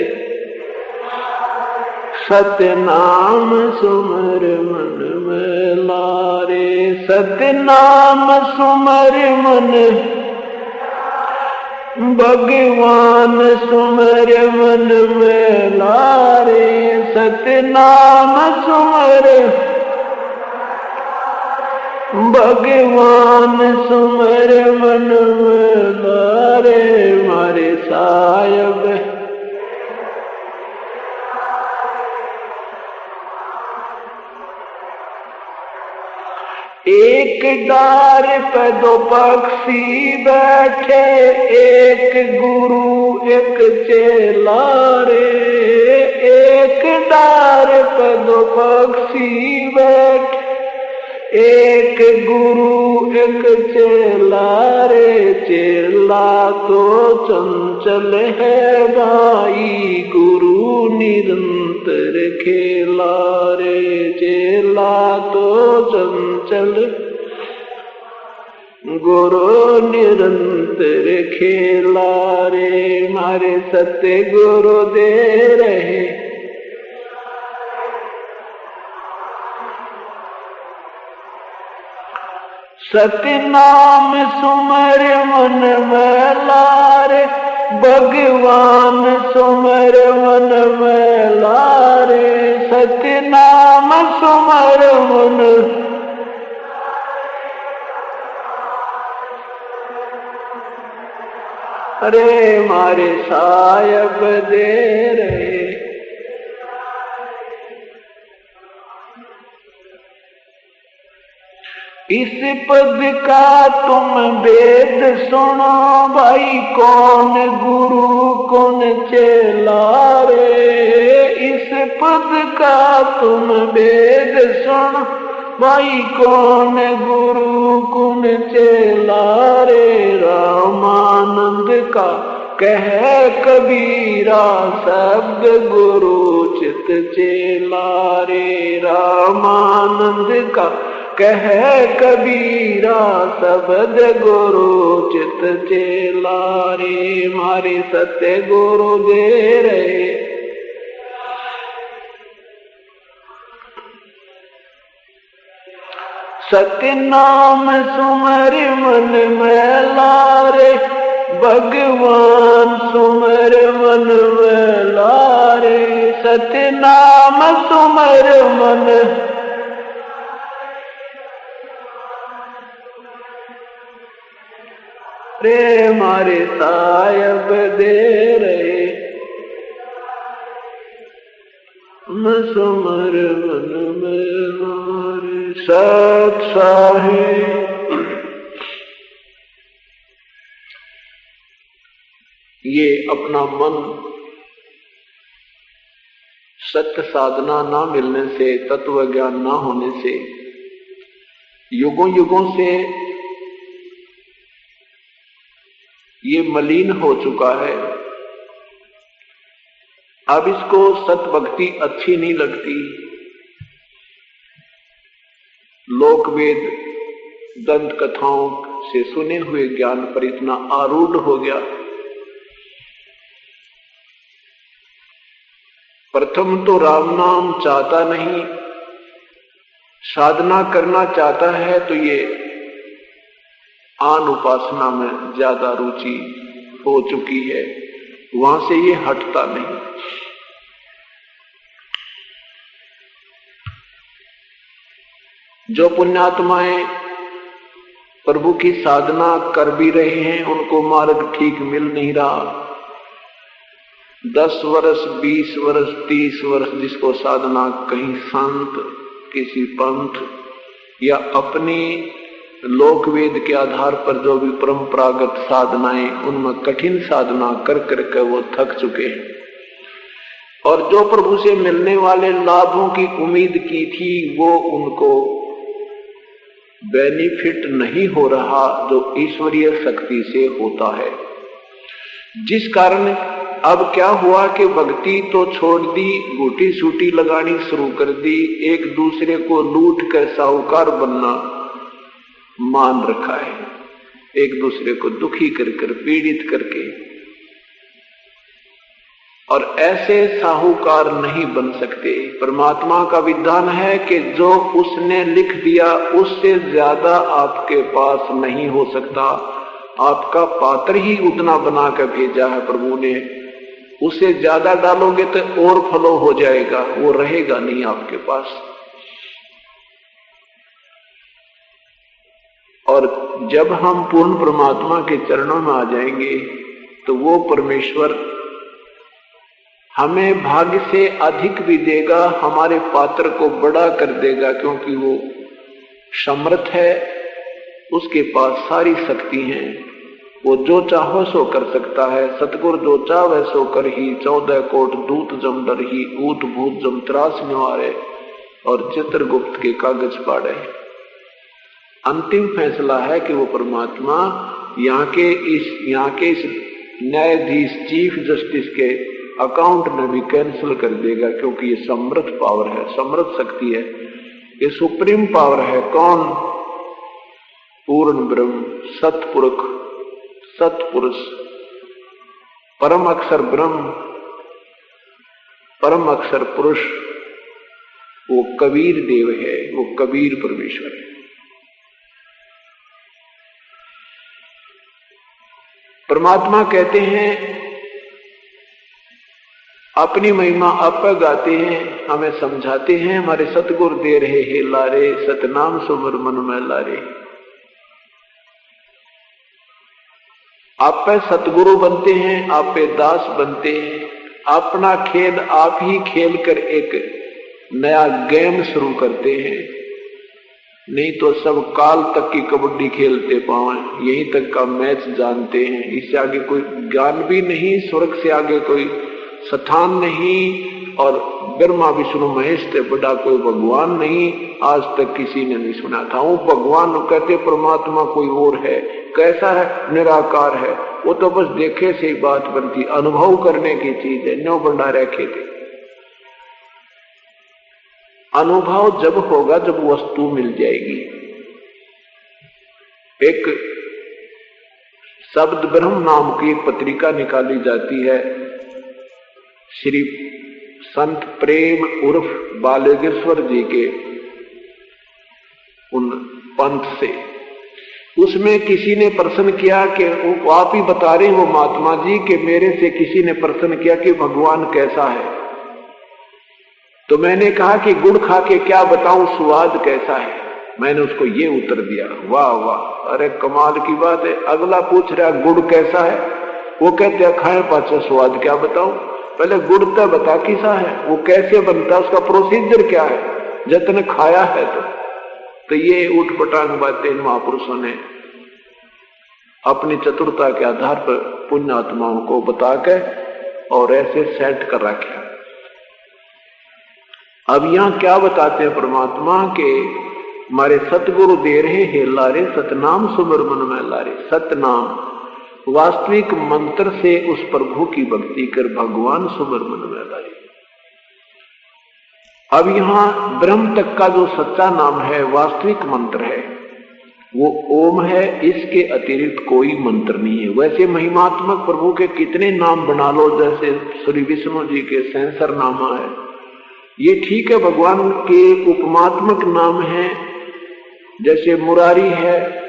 Speaker 2: सत्य नाम सुमर मन में लारे, सत्य नाम सुमर मन। भगवान सुमर मन में लारे, सत्य नाम सुमर। भगवान सुमर मन में लारे, मारे सायब। एक डार पे दो पक्षी बैठे, एक गुरु एक चेला रे। एक डार पे दो पक्षी बैठे, एक गुरु एक चेला रे। चेला तो चंचल है भाई, गुरु निरंतर खेला रे। चेला तो चंचल, गुरु निरंतर खेला रे। मारे सत्य गुरु दे रहे, सत्य नाम सुमर मन में लारे। भगवान सुमर मन में लारे, सत्य नाम सुमर मन। अरे मारे सायब दे रहे, इस पद का तुम वेद सुनो भाई, कौन गुरु कौन चेला रे। इस पद का तुम वेद सुनो भाई, कौन गुरु कौन चेला रे। रामानंद का कह कबीरा, शब्द गुरु चित चेला रे। रामानंद का कह कबीरा, शब्द गुरु चित चेला रे। मारे सत्य गुरु दे रहे, सत्य नाम सुमर मन में लारे। भगवान सुमर मन में लारे, सत्य नाम सुमर मन। रे मारे सायब दे रहे, सुमर मन में मारे सत साहिब। ये अपना मन सत्य साधना ना मिलने से, तत्व ज्ञान ना होने से, युगों युगों से ये मलिन हो चुका है। अब इसको सत भक्ति अच्छी नहीं लगती। लोक वेद दंत कथाओं से सुने हुए ज्ञान पर इतना आरूढ़ हो गया प्रथम तो राम नाम चाहता नहीं, साधना करना चाहता है तो ये आन उपासना में ज्यादा रुचि हो चुकी है, वहां से ये हटता नहीं। जो पुण्यात्माएं प्रभु की साधना कर भी रहे हैं, उनको मार्ग ठीक मिल नहीं रहा। 10 वर्ष 20 वर्ष 30 वर्ष जिसको साधना कहीं संत, किसी पंथ या अपनी लोक वेद के आधार पर जो भी परंपरागत साधनाएं, उनमें कठिन साधना कर करके वो थक चुके हैं। और जो प्रभु से मिलने वाले लाभों की उम्मीद की थी, वो उनको बेनिफिट नहीं हो रहा जो ईश्वरीय शक्ति से होता है। जिस कारण अब क्या हुआ कि भक्ति तो छोड़ दी, गोटी सूटी लगानी शुरू कर दी, एक दूसरे को लूट कर साहूकार बनना मान रखा है, एक दूसरे को दुखी कर कर पीड़ित करके। और ऐसे साहूकार नहीं बन सकते। परमात्मा का विधान है कि जो उसने लिख दिया उससे ज्यादा आपके पास नहीं हो सकता। आपका पात्र ही उतना बना कर भेजा है प्रभु ने, उसे ज्यादा डालोगे तो और फ्लो हो जाएगा, वो रहेगा नहीं आपके पास। और जब हम पूर्ण परमात्मा के चरणों में आ जाएंगे तो वो परमेश्वर हमें भाग्य से अधिक भी देगा, हमारे पात्र को बड़ा कर देगा, क्योंकि वो समर्थ है, उसके पास सारी शक्ति है, वो जो चाहो सो कर सकता है। सतगुरु जो चाहे सो कर ही, 14 कोट दूत जम डर ही, ऊट भूत जम त्रास निवारे, और चित्रगुप्त के कागज पाड़े। अंतिम फैसला है कि वो परमात्मा यहाँ के इस न्यायाधीश चीफ जस्टिस के अकाउंट में भी कैंसिल कर देगा, क्योंकि ये समर्थ पावर है, समर्थ शक्ति है, ये सुप्रीम पावर है। कौन? पूर्ण ब्रह्म, सतपुरुष, सतपुरुष, परम अक्षर ब्रह्म, परम अक्षर पुरुष, वो कबीर देव है, वो कबीर परमेश्वर है। परमात्मा कहते हैं, अपनी महिमा आप गाते हैं, हमें समझाते हैं, हमारे सतगुरु दे रहे हे लारे, सतनाम सुमर मन में लारे। आप पे सतगुरु बनते हैं, आप पे दास बनते हैं, अपना खेल आप ही खेल कर एक नया गेम शुरू करते हैं। नहीं तो सब काल तक की कबड्डी खेलते पाए, यहीं तक का मैच जानते हैं, इससे आगे कोई ज्ञान भी नहीं, स्वर्ग से आगे कोई स्थान नहीं, और ब्रह्मा विष्णु महेश से बड़ा कोई भगवान नहीं, आज तक किसी ने नहीं सुना था। वो भगवान कहते परमात्मा कोई और है, कैसा है? निराकार है। वो तो बस देखे से ही बात बनती, अनुभव करने की चीज है, न्यो बंडा रखे थे। अनुभव जब होगा जब वस्तु मिल जाएगी। एक शब्द ब्रह्म नाम की एक पत्रिका निकाली जाती है श्री संत प्रेम उर्फ बालेश्वर जी के उन पंथ से। उसमें किसी ने प्रश्न किया कि वो आप ही बता रहे हैं वो महात्मा जी कि मेरे से किसी ने प्रश्न किया कि भगवान कैसा है, तो मैंने कहा कि गुड़ खा के क्या बताऊं स्वाद कैसा है। मैंने उसको ये उत्तर दिया, वाह वाह, अरे कमाल की बात है। अगला पूछ रहा गुड़ कैसा है, वो कहते हैं खाए पाचा स्वाद क्या बताऊं। पहले गुड़ तो बता किसा है, वो कैसे बनता है, उसका प्रोसीजर क्या है, जतने खाया है। तो ये उठपटांग बातें इन महापुरुषों ने अपनी चतुरता के आधार पर पुण्य आत्माओं को बता के और ऐसे सेट कर रखे। अब यहां क्या बताते हैं परमात्मा के हमारे सतगुरु दे रहे हे लारे, सतनाम सुमर मन में लारे। सतनाम वास्तविक मंत्र से उस प्रभु की भक्ति कर भगवान सुमर मन में लारे। अब यहां ब्रह्म तक का जो सच्चा नाम है, वास्तविक मंत्र है, वो ओम है, इसके अतिरिक्त कोई मंत्र नहीं है। वैसे महिमात्मक प्रभु के कितने नाम बना लो, जैसे श्री विष्णु जी के सहस्र नामा है, ये ठीक है, भगवान के उपमात्मक नाम है। जैसे मुरारी है,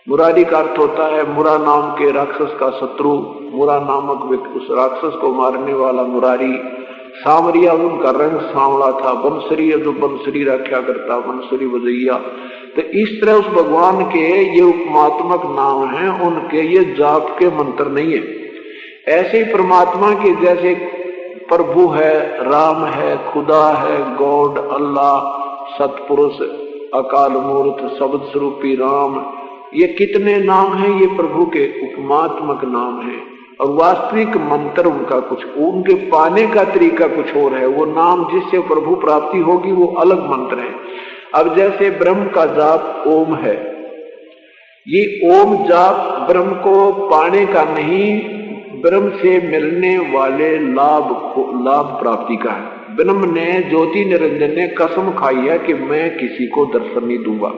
Speaker 2: मुरारी का अर्थ होता है मुरा नाम के राक्षस का शत्रु, मुरा नामक उस राक्षस को मारने वाला मुरारी। सांवरिया, उनका रंग सांवला था। बंसरी है, जो बंसरी रक्षा करता, बंसरी बजैया। तो इस तरह उस भगवान के ये उपमात्मक नाम हैं, उनके ये जाप के मंत्र नहीं है। ऐसे ही परमात्मा के जैसे प्रभु है, राम है, खुदा है, गॉड, अल्लाह, सतपुरुष, अकाल मूर्त, शब्द स्वरूपी राम, ये कितने नाम हैं, ये प्रभु के उपमात्मक नाम हैं। और वास्तविक मंत्र उनका कुछ, उनके पाने का तरीका कुछ और है। वो नाम जिससे प्रभु प्राप्ति होगी वो अलग मंत्र है। अब जैसे ब्रह्म का जाप ओम है, ये ओम जाप ब्रह्म को पाने का नहीं, ब्रह्म से मिलने वाले लाभ प्राप्ति का है। ब्रह्म ने, ज्योति निरंजन ने कसम खाई है कि मैं किसी को दर्शन नहीं दूंगा।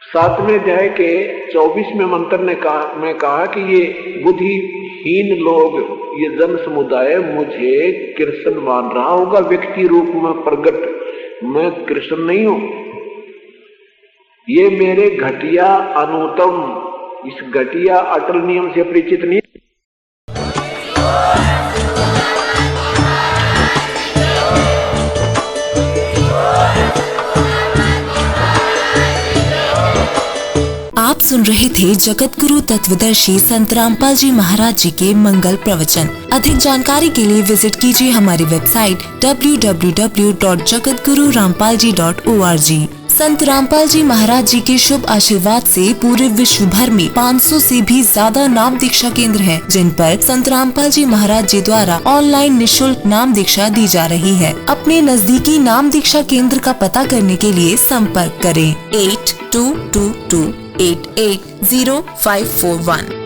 Speaker 2: 7वें अध्याय के 24वें मंत्र ने कहा कि ये बुद्धिहीन लोग, ये जन समुदाय मुझे कृष्ण मान रहा होगा व्यक्ति रूप में प्रकट, मैं कृष्ण नहीं हूं। ये मेरे घटिया अनुतम, इस घटिया अटल नियम से परिचित नहीं।
Speaker 3: आप सुन रहे थे जगत गुरु तत्वदर्शी संत रामपाल जी महाराज जी के मंगल प्रवचन। अधिक जानकारी के लिए विजिट कीजिए हमारी वेबसाइट www.jagatgururampalji.org। संत रामपाल जी महाराज जी के शुभ आशीर्वाद से पूरे विश्व भर में 500 से भी ज्यादा नाम दीक्षा केंद्र हैं, जिन पर संत रामपाल जी महाराज जी द्वारा ऑनलाइन निःशुल्क नाम दीक्षा दी जा रही है। अपने नजदीकी नाम दीक्षा केंद्र का पता करने के लिए संपर्क करें 8222880541।